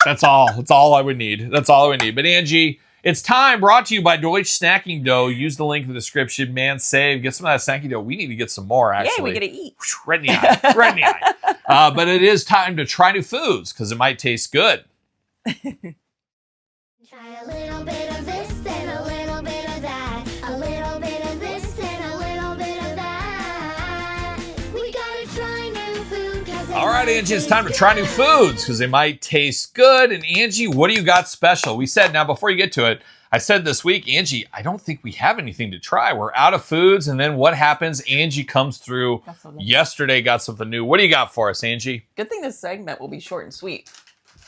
That's all. That's all I would need. That's all I would need. But Angie, it's time. Brought to you by Deutsch Snacking Dough. Use the link in the description. Man, save. Get some of that snacking dough. We need to get some more, actually. Yeah, we get to eat. Right in the eye. Right in the eye. But it is time to try new foods because it might taste good. Try a little bit of this and a little bit of that. A little bit of this and a little bit of that. We gotta try new food. All right, Angie, it's time to try new foods because they might taste good. And Angie, what do you got special? We said, now before you get to it, I said this week, Angie, I don't think we have anything to try. We're out of foods. And then what happens? Angie comes through yesterday, got something new. What do you got for us, Angie? Good thing this segment will be short and sweet.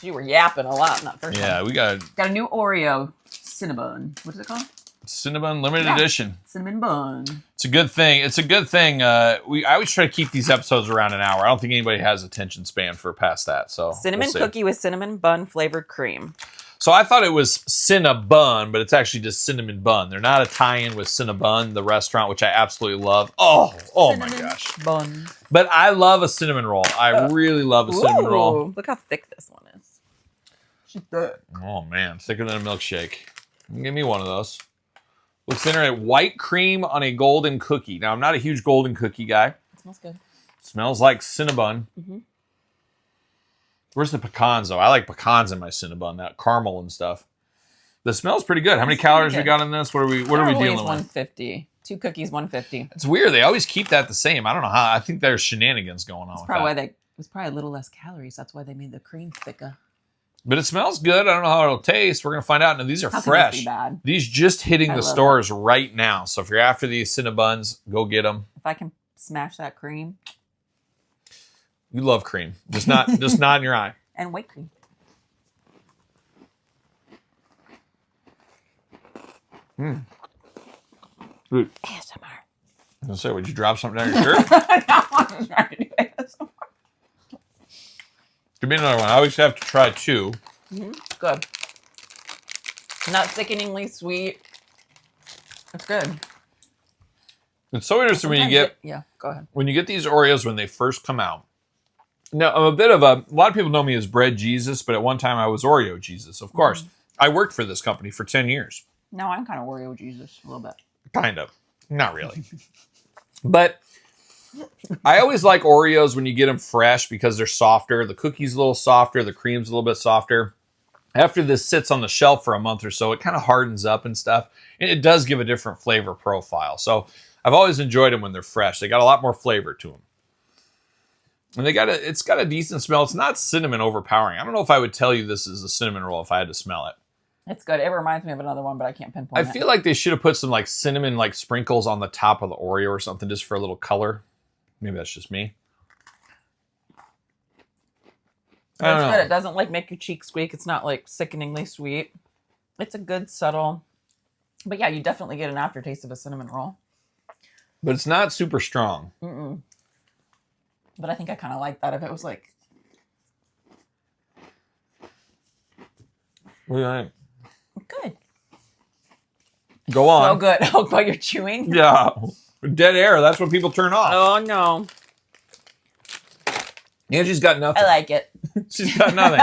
You were yapping a lot in that first one. Yeah, we got a new Oreo Cinnabon. What is it called? Cinnabon limited edition. Cinnamon bun. It's a good thing. It's a good thing. I always try to keep these episodes around an hour. I don't think anybody has attention span for past that. So cinnamon cookie with cinnamon bun flavored cream. So I thought it was Cinnabon, but it's actually just cinnamon bun. They're not a tie-in with Cinnabon, the restaurant, which I absolutely love. Oh my gosh. Bun. But I love a cinnamon roll. I really love a cinnamon roll. Look how thick this one is. She's thick. Oh man, thicker than a milkshake. Give me one of those. Looks thinner at white cream on a golden cookie. Now, I'm not a huge golden cookie guy. It smells good. Smells like Cinnabon. Mm-hmm. Where's the pecans, though? I like pecans in my Cinnabon, that caramel and stuff. The smell's pretty good. How many calories we got in this? What are we dealing with? 150. 2 cookies, 150. It's weird. They always keep that the same. I don't know how. I think there's shenanigans going on with that. It was probably a little less calories. That's why they made the cream thicker. But it smells good. I don't know how it'll taste. We're going to find out. Now, these are fresh. Be bad? These just hitting the stores right now. So if you're after these Cinnabons, go get them. If I can smash that cream. You love cream. Just not in your eye. And white cream. Dude. ASMR. I was going to say, would you drop something down your shirt? No, I'm trying to do ASMR. Give me another one. I always have to try 2. Mm-hmm. Good. Not sickeningly sweet. It's good. It's so interesting when you get... Yeah, go ahead. When you get these Oreos when they first come out, No, I'm a bit of a lot of people know me as Bread Jesus, but at one time I was Oreo Jesus, of course. I worked for this company for 10 years. No, I'm kind of Oreo Jesus a little bit. Kind of. Not really. But I always like Oreos when you get them fresh because they're softer. The cookie's a little softer. The cream's a little bit softer. After this sits on the shelf for a month or so, it kind of hardens up and stuff. And it does give a different flavor profile. So I've always enjoyed them when they're fresh. They got a lot more flavor to them. And it's got a decent smell. It's not cinnamon overpowering. I don't know if I would tell you this is a cinnamon roll if I had to smell it. It's good. It reminds me of another one, but I can't pinpoint it. I feel like they should have put some like cinnamon like sprinkles on the top of the Oreo or something just for a little color. Maybe that's just me. I don't know. It's good. It doesn't like make your cheeks squeak. It's not like sickeningly sweet. It's a good subtle. But yeah, you definitely get an aftertaste of a cinnamon roll. But it's not super strong. Mm-mm. But I think I kind of like that if it was like... What do you think? Good. Go on. So good. Oh, but you're chewing? Yeah. Dead air. That's what people turn off. Oh, no. Angie's got nothing. I like it. She's got nothing.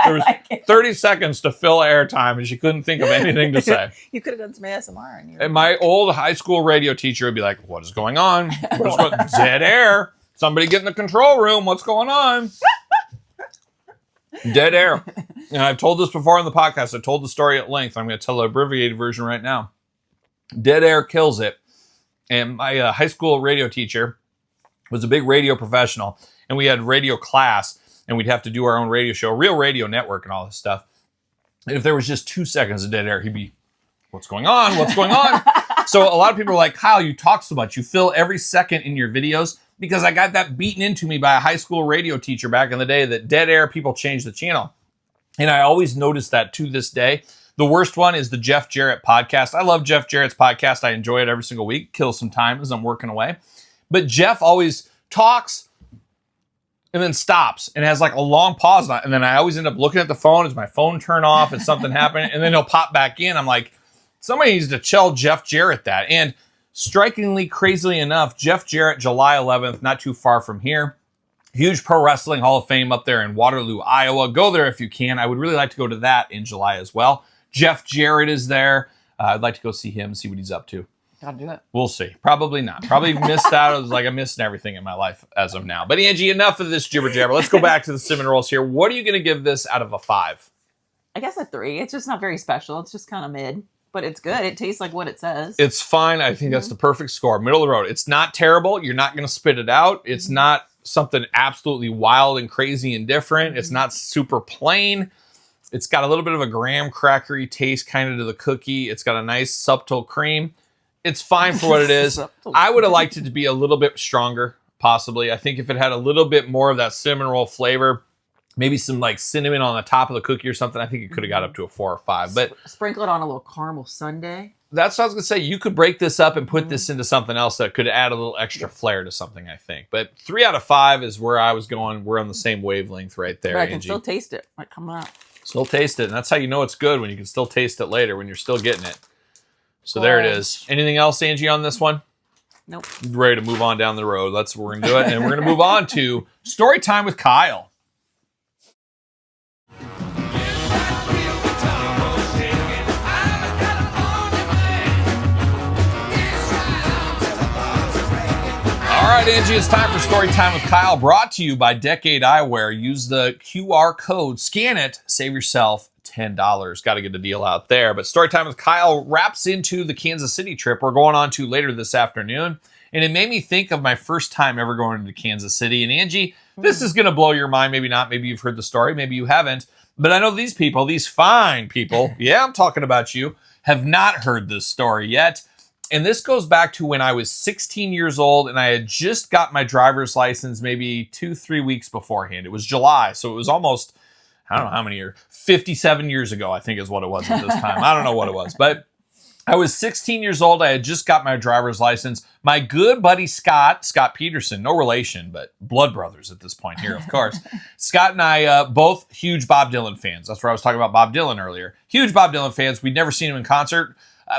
There was 30 seconds to fill airtime and she couldn't think of anything to say. You could have done some ASMR. And my old high school radio teacher would be like, what is going on? Dead air. Somebody get in the control room. What's going on? Dead air. And I've told this before on the podcast. I told the story at length. I'm going to tell the abbreviated version right now. Dead air kills it. And my high school radio teacher was a big radio professional. And we had radio class. And we'd have to do our own radio show, real radio network and all this stuff. And if there was just 2 seconds of dead air, he'd be, what's going on? What's going on? So a lot of people are like, Kyle, you talk so much. You fill every second in your videos. Because I got that beaten into me by a high school radio teacher back in the day that dead air, people change the channel. And I always notice that to this day. The worst one is the Jeff Jarrett podcast. I love Jeff Jarrett's podcast. I enjoy it every single week. Kills some time as I'm working away. But Jeff always talks and then stops and has like a long pause. And then I always end up looking at the phone. Does my phone turn off? Is something happening? And then he'll pop back in. I'm like, somebody needs to tell Jeff Jarrett that. And strikingly, crazily enough, Jeff Jarrett, July 11th, not too far from here. Huge Pro Wrestling Hall of Fame up there in Waterloo, Iowa. Go there if you can. I would really like to go to that in July as well. Jeff Jarrett is there. I'd like to go see him, see what he's up to. Gotta do it. We'll see. Probably not. Probably missed out. It was like I'm missing everything in my life as of now. But Angie, enough of this jibber jabber. Let's go back to the cinnamon rolls here. What are you going to give this out of a 5? I guess a 3. It's just not very special. It's just kind of mid. But it's good. It tastes like what it says. It's fine. I think that's the perfect score. Middle of the road. It's not terrible. You're not going to spit it out. It's not something absolutely wild and crazy and different. It's not super plain. It's got a little bit of a graham crackery taste kind of to the cookie. It's got a nice subtle cream. It's fine for what it is. I would have liked it to be a little bit stronger, possibly. I think if it had a little bit more of that cinnamon roll flavor, maybe some like cinnamon on the top of the cookie or something, I think it could have got up to a 4 or 5. But sprinkle it on a little caramel sundae. That's what I was going to say. You could break this up and put this into something else that could add a little extra flair to something, I think. But 3 out of 5 is where I was going. We're on the same wavelength right there, But I can Angie. still taste it. Like, come on. Still taste it. And that's how you know it's good, when you can still taste it later, when you're still getting it. So there it is. Anything else, Angie, on this one? Nope. Ready to move on down the road. We're going to do it. And we're going to move on to story time with Kyle. All right, Angie, it's time for Story Time with Kyle, brought to you by Decade Eyewear. Use the QR code, scan it, save yourself $10. Got to get a deal out there. But Story Time with Kyle wraps into the Kansas City trip we're going on to later this afternoon. And it made me think of my first time ever going to Kansas City. And Angie, this is going to blow your mind. Maybe not. Maybe you've heard the story. Maybe you haven't. But I know these people, these fine people, yeah, I'm talking about you, have not heard this story yet. And this goes back to when I was 16 years old and I had just got my driver's license maybe 2-3 weeks beforehand. It was July, so it was almost, I don't know how many years, 57 years ago, I think is what it was at this time. I don't know what it was, but I was 16 years old. I had just got my driver's license. My good buddy Scott Peterson, no relation, but blood brothers at this point here, of course. Scott and I, both huge Bob Dylan fans. That's where I was talking about Bob Dylan earlier. Huge Bob Dylan fans. We'd never seen him in concert.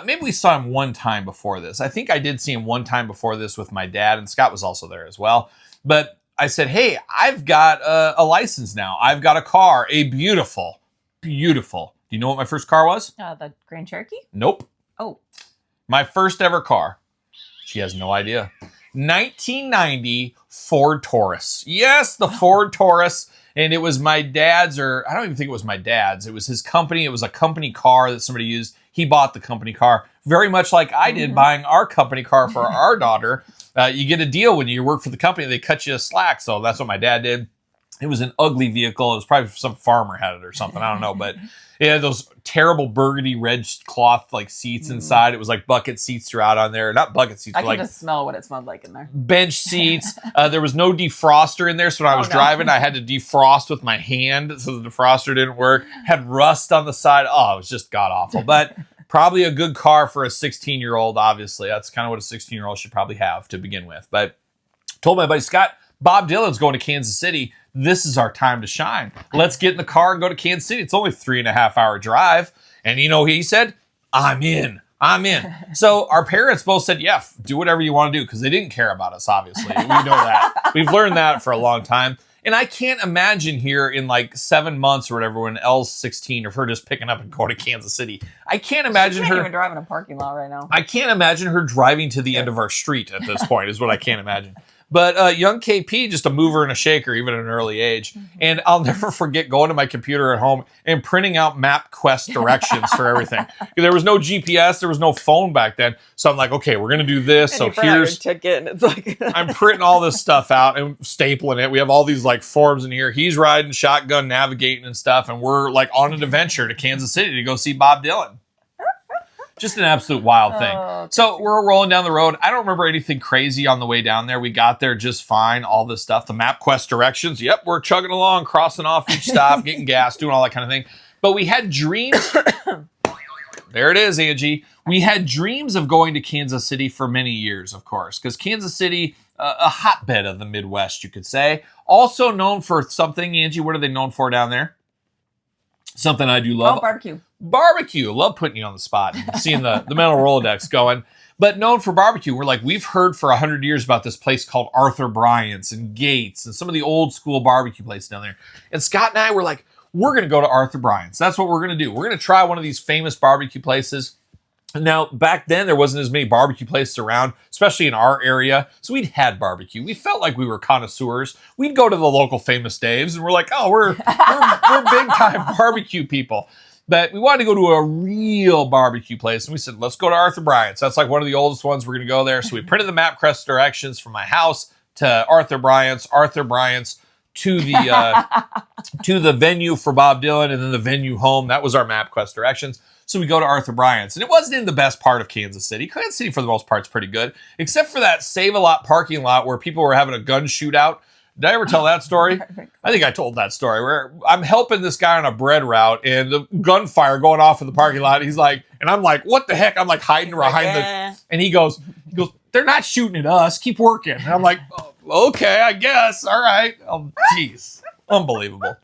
Maybe we saw him one time before this. I think I did see him one time before this with my dad, and Scott was also there as well. But I said, hey, I've got a license now. I've got a car, a beautiful. Do you know what my first car was? The Grand Cherokee? Nope. Oh. My first ever car. She has no idea. 1990 Ford Taurus. Yes, the Ford Taurus. And it was my dad's, or I don't even think it was my dad's. It was his company. It was a company car that somebody used. He bought the company car, very much like I did buying our company car for our daughter. You get a deal when you work for the company. They cut you a slack. So that's what my dad did. It was an ugly vehicle. It was probably some farmer had it or something. I don't know. But it had those terrible burgundy red cloth like seats inside. It was like bucket seats throughout on there. Not bucket seats. I can like just smell what it smelled like in there. bench seats. There was no defroster in there. So when I was driving, I had to defrost with my hand. So the defroster didn't work. Had rust on the side. Oh, it was just god awful. But probably a good car for a 16-year-old, obviously. That's kind of what a 16-year-old should probably have to begin with. But told my buddy Scott, Bob Dylan's going to Kansas City. This is our time to shine. Let's get in the car and go to Kansas City. It's only 3.5 hour drive. And you know, he said, I'm in. So our parents both said, yeah, do whatever you want to do, because they didn't care about us, obviously. We know that. We've learned that for a long time. And I can't imagine here in like 7 months or whatever, when Elle's 16, of her just picking up and going to Kansas City. I can't imagine she can't her even drive in a parking lot right now. I can't imagine her driving to the end of our street at this point, is what I can't imagine. But young KP, just a mover and a shaker, even at an early age. And I'll never forget going to my computer at home and printing out MapQuest directions for everything. There was no GPS. There was no phone back then. So I'm like, okay, we're going to do this. And So you print out your here's... ticket, and it's like... I'm printing all this stuff out and stapling it. We have all these like forms in here. He's riding shotgun, navigating and stuff. And we're like on an adventure to Kansas City to go see Bob Dylan. Just an absolute wild thing. So we're rolling down the road. I don't remember anything crazy on the way down there. We got there just fine. All this stuff. The MapQuest directions. Yep, we're chugging along, crossing off each stop, getting gas, doing all that kind of thing. But we had dreams. There it is, Angie. We had dreams of going to Kansas City for many years, of course, because Kansas City, a hotbed of the Midwest, you could say. Also known for something, Angie, what are they known for down there? Something I do love. Oh, barbecue. Barbecue. Love putting you on the spot and seeing the mental Rolodex going. But known for barbecue. We're like, we've heard for 100 years about this place called Arthur Bryant's and Gates and some of the old school barbecue places down there. And Scott and I were like, we're going to go to Arthur Bryant's. That's what we're going to do. We're going to try one of these famous barbecue places. Now, back then, there wasn't as many barbecue places around, especially in our area. So we'd had barbecue. We felt like we were connoisseurs. We'd go to the local Famous Dave's, and we're like, oh, we're big-time barbecue people. But we wanted to go to a real barbecue place, and we said, let's go to Arthur Bryant's. That's like one of the oldest ones. We're going to go there. So we printed the MapQuest directions from my house to Arthur Bryant's to the venue for Bob Dylan, and then the venue home. That was our MapQuest directions. So we go to Arthur Bryant's, and it wasn't in the best part of Kansas City. Kansas City, for the most part, is pretty good, except for that Save-A-Lot parking lot where people were having a gun shootout. Did I ever tell that story? I think I told that story, where I'm helping this guy on a bread route, and the gunfire going off in the parking lot. He's like, and I'm like, what the heck? I'm like hiding behind and he goes, they're not shooting at us. Keep working. And I'm like, oh, okay, I guess. All right. Oh, jeez. Unbelievable.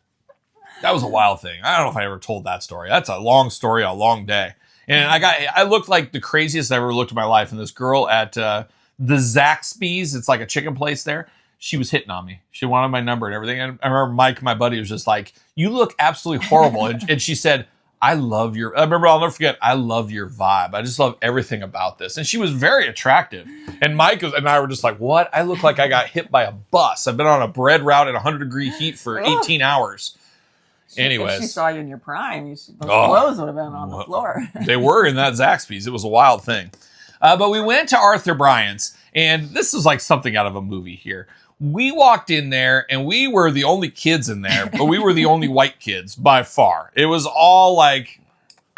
That was a wild thing. I don't know if I ever told that story. That's a long story, a long day. And I looked like the craziest I ever looked in my life. And this girl at the Zaxby's, it's like a chicken place there, she was hitting on me. She wanted my number and everything. And I remember Mike, my buddy, was just like, you look absolutely horrible. And she said, I love your, I remember, I'll never forget, I love your vibe. I just love everything about this. And she was very attractive. And Mike and I were just like, what? I look like I got hit by a bus. I've been on a bread route at 100-degree heat for 18 hours. Anyways. If she saw you in your prime, those clothes would have been on the floor. They were in that Zaxby's. It was a wild thing. But we went to Arthur Bryant's, and this is like something out of a movie here. We walked in there, and we were the only kids in there, but we were the only white kids by far. It was all like,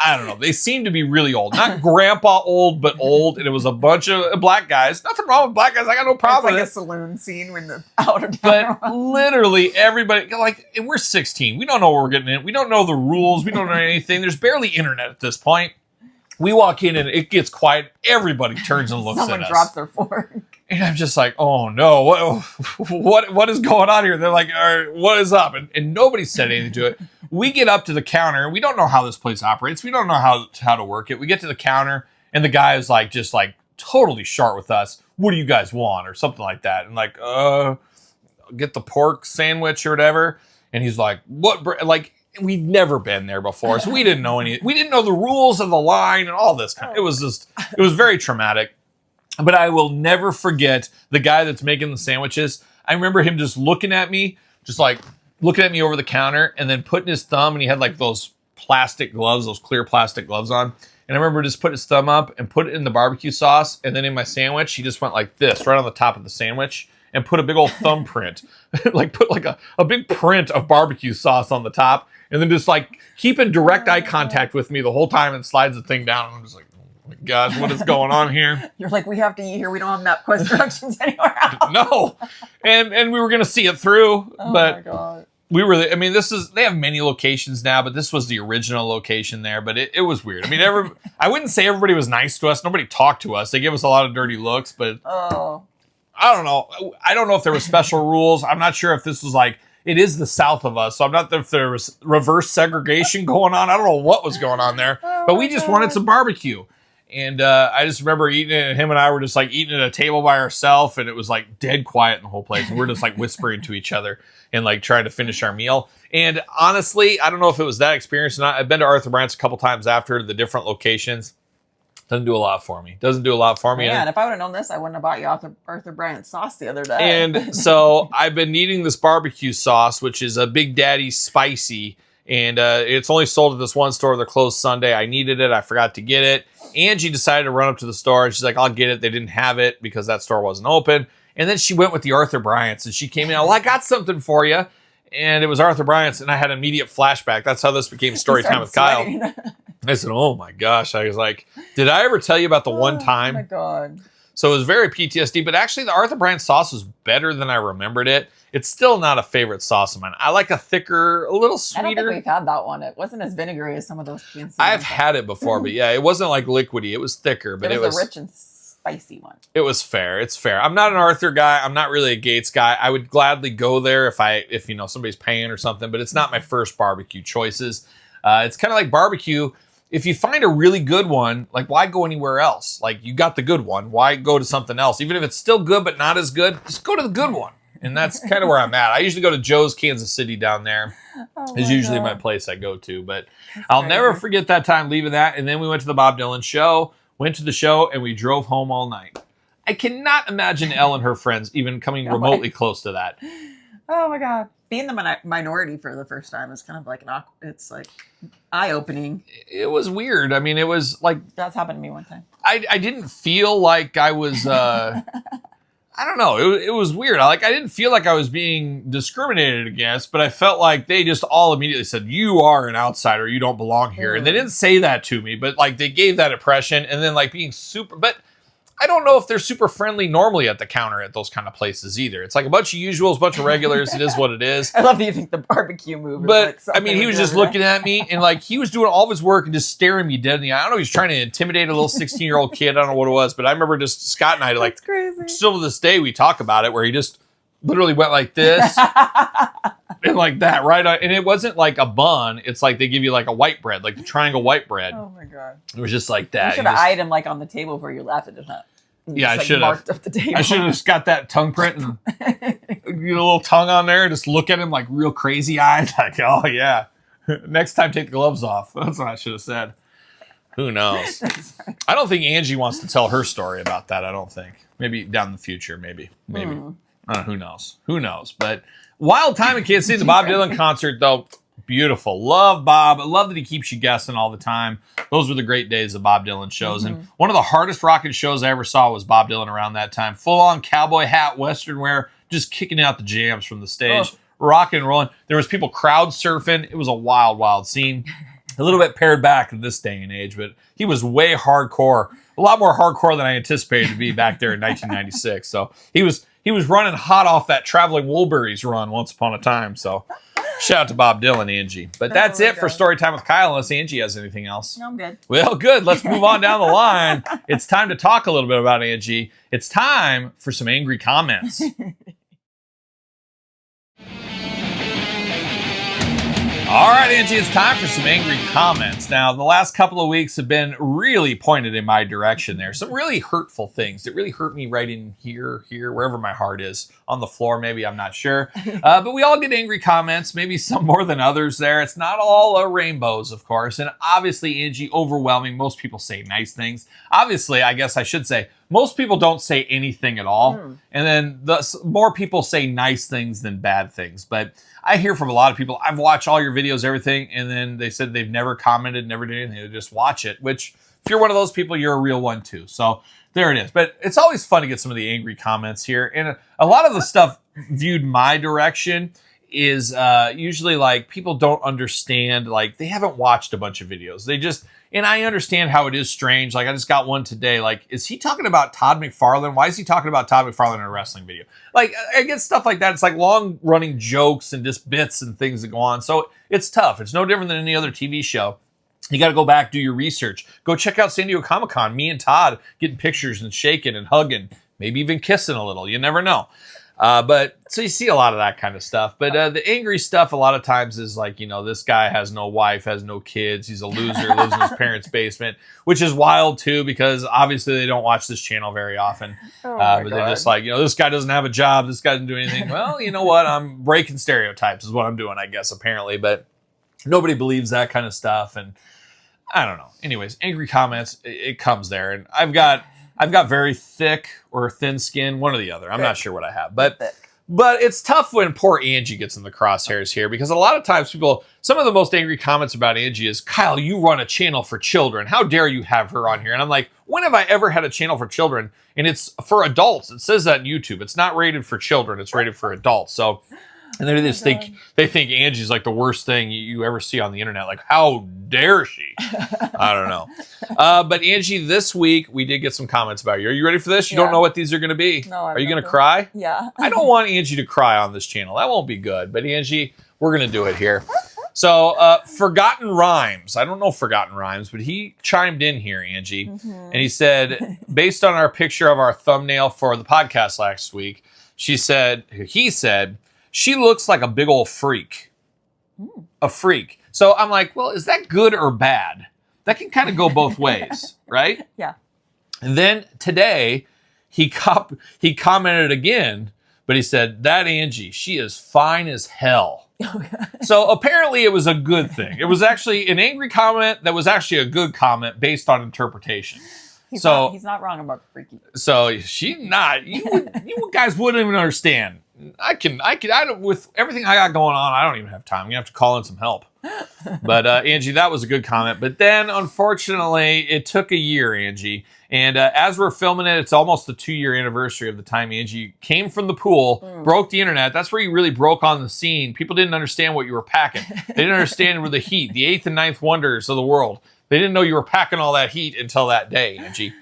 I don't know. They seemed to be really old. Not grandpa old, but old. And it was a bunch of black guys. Nothing wrong with black guys. I got no problem with it. It's like a saloon scene when the out of But literally everybody, like, and we're 16. We don't know what we're getting in. We don't know the rules. We don't know anything. There's barely internet at this point. We walk in and it gets quiet. Everybody turns and looks at us. Someone drops their fork. And I'm just like, oh no, what is going on here? They're like, all right, what is up? And nobody said anything to it. We get up to the counter, and we don't know how this place operates. We don't know how to work it. We get to the counter, and the guy is like, just like totally sharp with us. What do you guys want? Or something like that. And like, get the pork sandwich or whatever. And he's like, what? Like, we'd never been there before. So we didn't know we didn't know the rules of the line and all this kind of, it was very traumatic. But I will never forget the guy that's making the sandwiches. I remember him just looking at me over the counter and then putting his thumb, and he had like those plastic gloves, those clear plastic gloves on. And I remember just putting his thumb up and put it in the barbecue sauce. And then in my sandwich, he just went like this right on the top of the sandwich and put a big old thumbprint, like put like a big print of barbecue sauce on the top. And then just like keeping direct eye contact with me the whole time and slides the thing down. And I'm just like, oh my gosh, what is going on here? You're like, we have to eat here. We don't have MapQuest directions anywhere else. No. And we were going to see it through. Oh but my God. They have many locations now, but this was the original location there. But it was weird. I mean, I wouldn't say everybody was nice to us. Nobody talked to us. They gave us a lot of dirty looks, but I don't know. I don't know if there were special rules. I'm not sure if this was like, it is the south of us, so I'm not sure if there was reverse segregation going on. I don't know what was going on there, but we just wanted some barbecue. And I just remember eating it, and him and I were just like eating at a table by ourselves, and it was like dead quiet in the whole place. And we're just like whispering to each other and like trying to finish our meal. And honestly, I don't know if it was that experience or not. I've been to Arthur Bryant's a couple times after the different locations. Doesn't do a lot for me. Man, if I would have known this, I wouldn't have bought you Arthur Bryant sauce the other day. And so I've been needing this barbecue sauce, which is a Big Daddy spicy. And it's only sold at this one store. They're closed Sunday. I needed it. I forgot to get it. Angie decided to run up to the store. And she's like, I'll get it. They didn't have it because that store wasn't open. And then she went with the Arthur Bryant's. And she came in, well, I got something for you. And it was Arthur Bryant's. And I had an immediate flashback. That's how this became story time with Kyle. I said, oh my gosh. I was like, did I ever tell you about the one time? Oh my God. So it was very PTSD, but actually the Arthur Bryant sauce was better than I remembered it. It's still not a favorite sauce of mine. I like a thicker, a little sweeter. I don't think we've had that one. It wasn't as vinegary as some of those PNC. I've had it before, but yeah, it wasn't like liquidy. It was thicker, but it was a rich and spicy one. It was fair. It's fair. I'm not an Arthur guy. I'm not really a Gates guy. I would gladly go there if you know somebody's paying or something, but it's not my first barbecue choices. It's kind of like barbecue. If you find a really good one, like why go anywhere else? Like you got the good one, why go to something else? Even if it's still good but not as good, just go to the good one. And that's kind of where I'm at. I usually go to Joe's Kansas City down there. Is usually my place I go to. But I'll never forget that time leaving that. And then we went to the Bob Dylan show, went to the show, and we drove home all night. I cannot imagine Elle and her friends even coming remotely close to that. Oh my God. Being the minority for the first time is kind of like it's like eye-opening. It was weird. I mean, it was like... That's happened to me one time. I didn't feel like I was... I don't know. It was weird. I didn't feel like I was being discriminated against, but I felt like they just all immediately said, you are an outsider. You don't belong here. And they didn't say that to me, but like they gave that impression and then like being super, but I don't know if they're super friendly normally at the counter at those kind of places either. It's like a bunch of usuals, a bunch of regulars. It is what it is. I love that you think the barbecue move is but like I mean, he was just looking at me and like he was doing all of his work and just staring me dead in the eye. I don't know. He was trying to intimidate a little 16-year-old kid. I don't know what it was, but I remember just Scott and I like, crazy. Still to this day, we talk about it where he just literally went like this and like that, right? And it wasn't like a bun. It's like they give you like a white bread, like the triangle white bread. Oh my God. It was just like that. You should have eyed him like on the table before you left. Yeah, I should have. I should have just got that tongue print and get a little tongue on there. Just look at him like real crazy eyed. Like, oh yeah. Next time, take the gloves off. That's what I should have said. Who knows? I don't think Angie wants to tell her story about that. I don't think. Maybe down in the future. Maybe. I don't know. Who knows? But wild time in Kansas City. The Bob Dylan concert, though. Beautiful. Love Bob. I love that he keeps you guessing all the time. Those were the great days of Bob Dylan shows. And one of the hardest rocking shows I ever saw was Bob Dylan around that time. Full on cowboy hat, western wear, just kicking out the jams from the stage. Rocking and rolling. There was people crowd surfing. It was a wild, wild scene. A little bit pared back in this day and age, but he was way hardcore. A lot more hardcore than I anticipated to be back there in 1996. So he was running hot off that Traveling Wilburys run once upon a time. So shout out to Bob Dylan, Angie. But that's it for Story Time with Kyle, unless Angie has anything else. No, I'm good. Well, good. Let's move on down the line. It's time to talk a little bit about Angie. It's time for some angry comments. All right, Angie, it's time for some angry comments. Now, the last couple of weeks have been really pointed in my direction there. Some really hurtful things that really hurt me right in here, wherever my heart is. On the floor, maybe, I'm not sure. But we all get angry comments, maybe some more than others there. It's not all rainbows, of course. And obviously, Angie, overwhelming. Most people say nice things. Obviously, I guess I should say, most people don't say anything at all. And then more people say nice things than bad things. But I hear from a lot of people, I've watched all your videos, everything, and then they said they've never commented, never did anything. They just watch it, which if you're one of those people, you're a real one too. So there it is. But it's always fun to get some of the angry comments here. And a lot of the stuff viewed my direction is usually like people don't understand, like they haven't watched a bunch of videos. They just, and I understand how it is strange. Like I just got one today. Like, is he talking about Todd McFarlane? Why is he talking about Todd McFarlane in a wrestling video? Like I get stuff like that. It's like long running jokes and just bits and things that go on. So it's tough. It's no different than any other TV show. You got to go back, do your research. Go check out San Diego Comic-Con. Me and Todd getting pictures and shaking and hugging, maybe even kissing a little. You never know. But so you see a lot of that kind of stuff. But the angry stuff a lot of times is like, you know, this guy has no wife, has no kids. He's a loser, lives in his parents' basement, which is wild too, because obviously they don't watch this channel very often. But they're just like, you know, this guy doesn't have a job. This guy doesn't do anything. Well, you know what? I'm breaking stereotypes is what I'm doing, I guess, apparently. But nobody believes that kind of stuff. And I don't know. Anyways, angry comments, it comes there. And I've got very thick or thin skin, one or the other. I'm not sure what I have, but it's tough when poor Angie gets in the crosshairs here, because a lot of times some of the most angry comments about Angie is, Kyle, you run a channel for children. How dare you have her on here? And I'm like, when have I ever had a channel for children? And it's for adults. It says that on YouTube. It's not rated for children. It's rated for adults. So, and they think Angie's like the worst thing you ever see on the internet. Like, how dare she? I don't know. But Angie, this week we did get some comments about you. Are you ready for this? You don't know what these are going to be. No, are you going to cry? Yeah. I don't want Angie to cry on this channel. That won't be good. But Angie, we're going to do it here. So, Forgotten Rhymes. I don't know Forgotten Rhymes, but he chimed in here, Angie. And he said, based on our picture of our thumbnail for the podcast last week, he said, she looks like a big old freak. A freak. So I'm like, well, is that good or bad? That can kind of go both ways, right? Yeah. And then today, he commented again, but he said, that Angie, she is fine as hell. So apparently it was a good thing. It was actually an angry comment that was actually a good comment based on interpretation. He's not wrong about freaky. So she's not. You guys wouldn't even understand. I don't, with everything I got going on, I don't even have time. You have to call in some help. But Angie, that was a good comment. But then, unfortunately, it took a year, Angie. And as we're filming it, it's almost the 2-year anniversary of the time Angie came from the pool, broke the internet. That's where you really broke on the scene. People didn't understand what you were packing. They didn't understand the heat, the 8th and 9th wonders of the world. They didn't know you were packing all that heat until that day, Angie.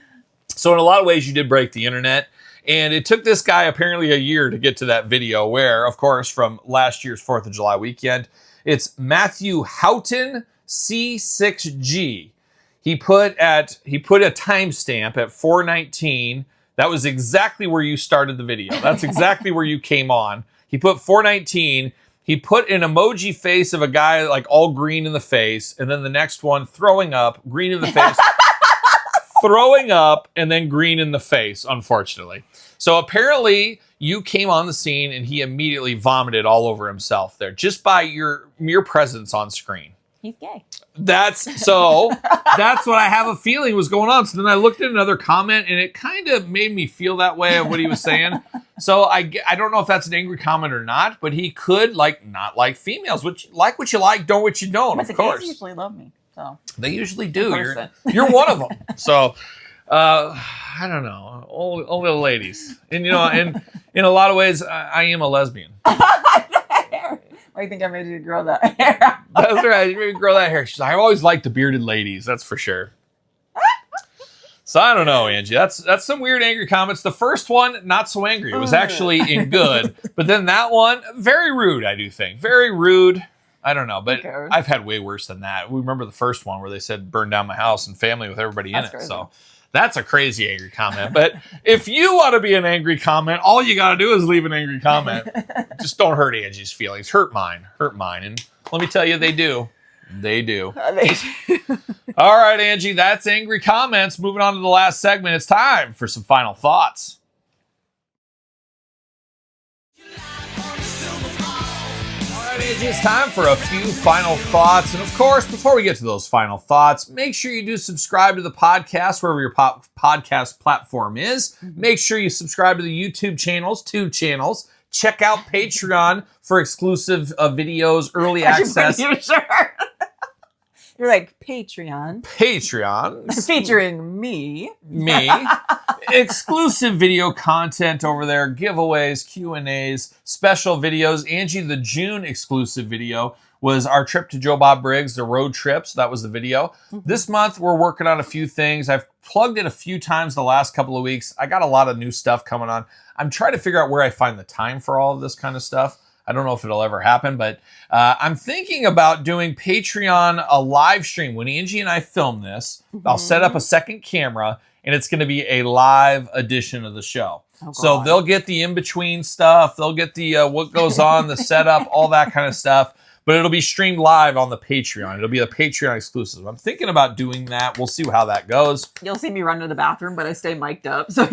So in a lot of ways, you did break the internet. And it took this guy apparently a year to get to that video where, of course, from last year's 4th of July weekend, it's Matthew Houghton C6G. He put a timestamp at 4:19. That was exactly where you started the video. That's exactly where you came on. He put 4:19. He put an emoji face of a guy like all green in the face, and then the next one throwing up, green in the face. Throwing up and then green in the face, unfortunately. So apparently you came on the scene and he immediately vomited all over himself there just by your mere presence on screen. He's gay. That's what I have a feeling was going on. So then I looked at another comment and it kind of made me feel that way of what he was saying. So I don't know if that's an angry comment or not, but he could not like females, which like what you like, don't what you don't, but of course. Gays usually love me. So they usually do. You're one of them. So I don't know. Only the ladies. And you know, and in a lot of ways, I am a lesbian. I think I made you grow that hair. That's right. You made me grow that hair. She's like, I always liked the bearded ladies. That's for sure. So I don't know, Angie. That's some weird angry comments. The first one, not so angry. It was actually in good. But then that one, very rude, I do think. Very rude. I don't know, but I've had way worse than that. We remember the first one where they said burn down my house and family with everybody in it. Crazy. So that's a crazy angry comment. But if you want to be an angry comment, all you got to do is leave an angry comment. Just don't hurt Angie's feelings. Hurt mine. And Let me tell you, they do. They do. All right, Angie, that's angry comments. Moving on to the last segment. It's time for some final thoughts. Angie, it's time for a few final thoughts. And of course, before we get to those final thoughts, make sure you do subscribe to the podcast wherever your podcast platform is. Make sure you subscribe to the YouTube channels, 2 channels. Check out Patreon for exclusive videos, early access. Sure. You're like, Patreon. Patreon. Featuring me. Exclusive video content over there, giveaways, Q&As, special videos. Angie, the June exclusive video was our trip to Joe Bob Briggs, the road trip. So that was the video. This month, we're working on a few things. I've plugged it a few times the last couple of weeks. I got a lot of new stuff coming on. I'm trying to figure out where I find the time for all of this kind of stuff. I don't know if it'll ever happen, but I'm thinking about doing Patreon a live stream. When Angie and I film this, I'll set up a second camera, and it's going to be a live edition of the show. Oh, so they'll get the in-between stuff. They'll get the what goes on, the setup, all that kind of stuff. But it'll be streamed live on the Patreon. It'll be a Patreon exclusive. I'm thinking about doing that. We'll see how that goes. You'll see me run to the bathroom, but I stay mic'd up. So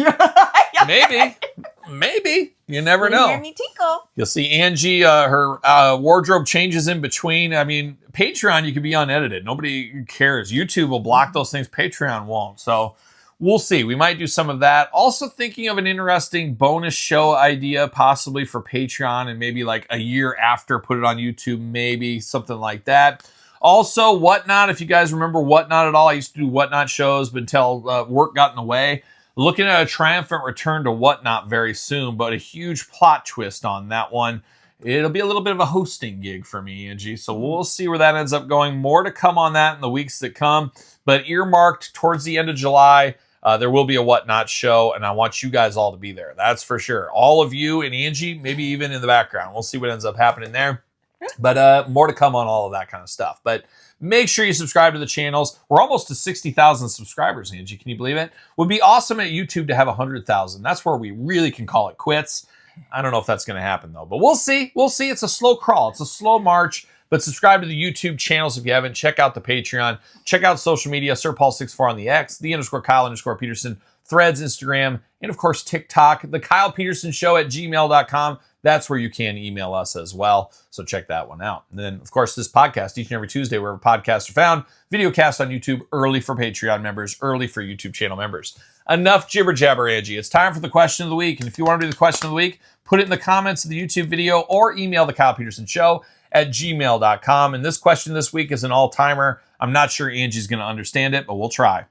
Maybe. You never know. Hear me tinkle. You'll see Angie, her wardrobe changes in between. I mean, Patreon, you can be unedited. Nobody cares. YouTube will block those things. Patreon won't. So we'll see. We might do some of that. Also thinking of an interesting bonus show idea, possibly for Patreon, and maybe like a year after, put it on YouTube, maybe something like that. Also, Whatnot. If you guys remember Whatnot at all, I used to do Whatnot shows, but until work got in the way. Looking at a triumphant return to Whatnot very soon, but a huge plot twist on that one. It'll be a little bit of a hosting gig for me, Angie, so we'll see where that ends up going. More to come on that in the weeks that come, but earmarked towards the end of July, there will be a Whatnot show, and I want you guys all to be there. That's for sure. All of you and Angie, maybe even in the background. We'll see what ends up happening there. But more to come on all of that kind of stuff. But make sure you subscribe to the channels. We're almost to 60,000 subscribers, Angie. Can you believe it? Would be awesome at YouTube to have 100,000. That's where we really can call it quits. I don't know if that's going to happen, though. But we'll see. We'll see. It's a slow crawl. It's a slow march. But subscribe to the YouTube channels if you haven't. Check out the Patreon. Check out social media. SirPaul64 on the X. _Kyle_Peterson. Threads, Instagram. And, of course, TikTok. The Kyle Peterson Show at gmail.com. That's where you can email us as well. So check that one out. And then, of course, this podcast, each and every Tuesday, wherever podcasts are found, video cast on YouTube, early for Patreon members, early for YouTube channel members. Enough jibber jabber, Angie. It's time for the question of the week. And if you want to do the question of the week, put it in the comments of the YouTube video or email the Kyle Peterson Show at gmail.com. And this question this week is an all-timer. I'm not sure Angie's going to understand it, but we'll try.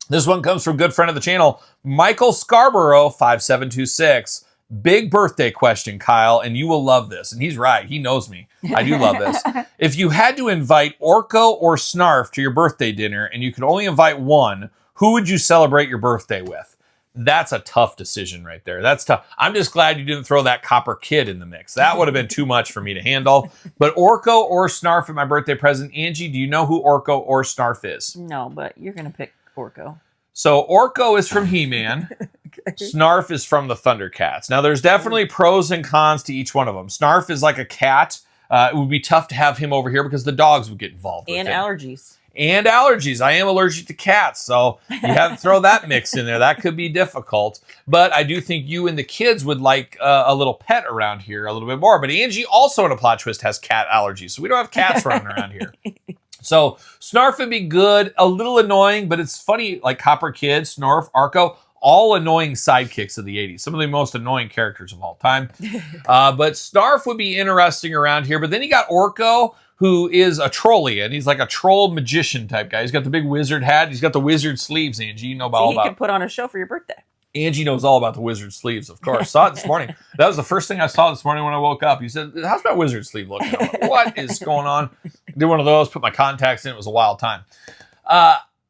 This one comes from a good friend of the channel, Michael Scarborough, 5726. Big birthday question, Kyle, and you will love this. And he's right. He knows me. I do love this. If you had to invite Orko or Snarf to your birthday dinner and you could only invite one, who would you celebrate your birthday with? That's a tough decision right there. That's tough. I'm just glad you didn't throw that copper kid in the mix. That would have been too much for me to handle. But Orko or Snarf at my birthday present. Angie, do you know who Orko or Snarf is? No, but you're going to pick Orko. So Orko is from He-Man. Snarf is from the Thundercats. Now, there's definitely pros and cons to each one of them. Snarf is like a cat. It would be tough to have him over here because the dogs would get involved with and him. Allergies. And allergies. I am allergic to cats, so you have to throw that mix in there. That could be difficult. But I do think you and the kids would like a little pet around here a little bit more. But Angie also in a plot twist has cat allergies, so we don't have cats running around here. So Snarf would be good, a little annoying, but it's funny, like Copper Kid, Snarf, Orko, all annoying sidekicks of the 80s. Some of the most annoying characters of all time. But Snarf would be interesting around here. But then you got Orko, who is a trollian. He's like a troll magician type guy. He's got the big wizard hat. He's got the wizard sleeves, Angie. You know all about. He could put on a show for your birthday. Angie knows all about the wizard sleeves, of course. Saw it this morning. That was the first thing I saw this morning when I woke up. He said, how's my wizard sleeve looking? I'm like, what is going on? Did one of those, put my contacts in. It was a wild time.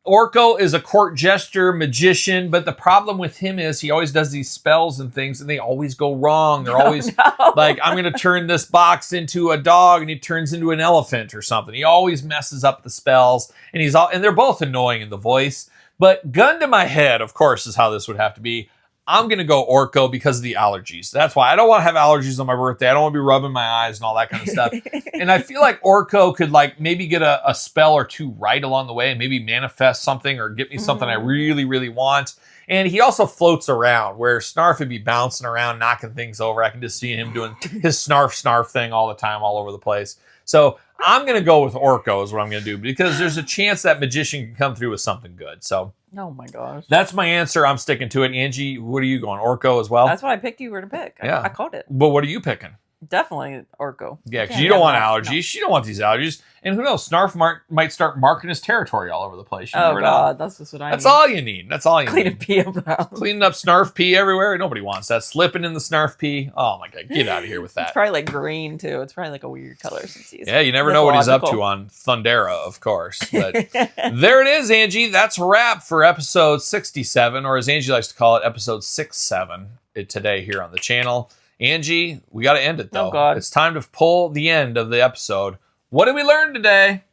Orko is a court jester magician, but the problem with him is he always does these spells and things, and they always go wrong. They're always like, I'm going to turn this box into a dog, and he turns into an elephant or something. He always messes up the spells, and they're both annoying in the voice. But gun to my head, of course, is how this would have to be. I'm going to go Orco because of the allergies. That's why I don't want to have allergies on my birthday. I don't want to be rubbing my eyes and all that kind of stuff. And I feel like Orco could like maybe get a spell or two right along the way and maybe manifest something or get me something I really, really want. And he also floats around where Snarf would be bouncing around, knocking things over. I can just see him doing his snarf thing all the time, all over the place. So I'm going to go with Orco is what I'm going to do because there's a chance that magician can come through with something good. So Oh my gosh. that's my answer. I'm sticking to it. Angie, what are you going? Orco as well? That's what I picked you were to pick. Yeah. I called it. But what are you picking? Definitely Orco. Yeah, because can't you don't have want that. allergies. You don't want these allergies. And who knows? Snarf might start marking his territory all over the place. You Oh never know. God, that's just what I That's need. all you need. That's all you Clean need. and pee up the house. Cleaning up Snarf pee everywhere. Nobody wants that. Slipping in the Snarf pee. Oh my God, get out of here with It's that. probably like green too. It's probably like a weird color since he's Yeah, you never know what he's up to mythological. on Thundera, of course. But there it is, Angie. That's a wrap for episode 67, or as Angie likes to call it, episode 67 today here on the channel. Angie, we got to end it though. Oh, God. It's time to pull the end of the episode. What did we learn today?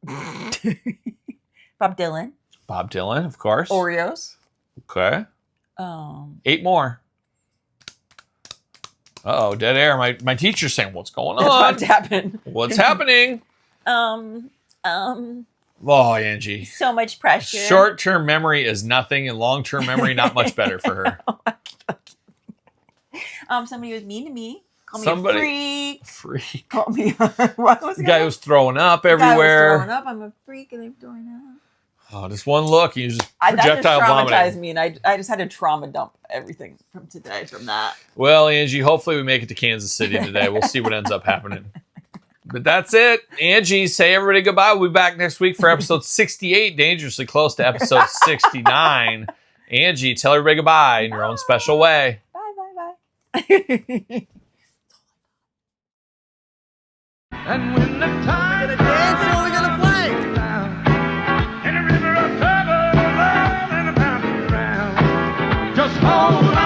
Bob Dylan. Bob Dylan, of course. Oreos. Okay. 8 more. Uh-oh, dead air. My teacher's saying, what's going That's on? what's happened. What's happening? Oh, Angie. So much pressure. Short-term memory is nothing, and long-term memory not much better for her. Somebody was mean to me. Call me Somebody- a freak. Freak. Call me. What was The guy was throwing up everywhere. Throwing up. I'm a freak, and I'm throwing up. Oh, just one look, he was just That just projectile traumatized vomiting. me, and I just had to trauma dump everything from today from that. Well, Angie, hopefully we make it to Kansas City today. We'll see what ends up happening. But that's it. Angie, say everybody goodbye. We'll be back next week for episode 68, dangerously close to episode 69. Angie, tell everybody goodbye in your own special way. Bye. And when the time we're gonna dance or we're gonna play in a river of trouble, love and a bounce around. Just hold on.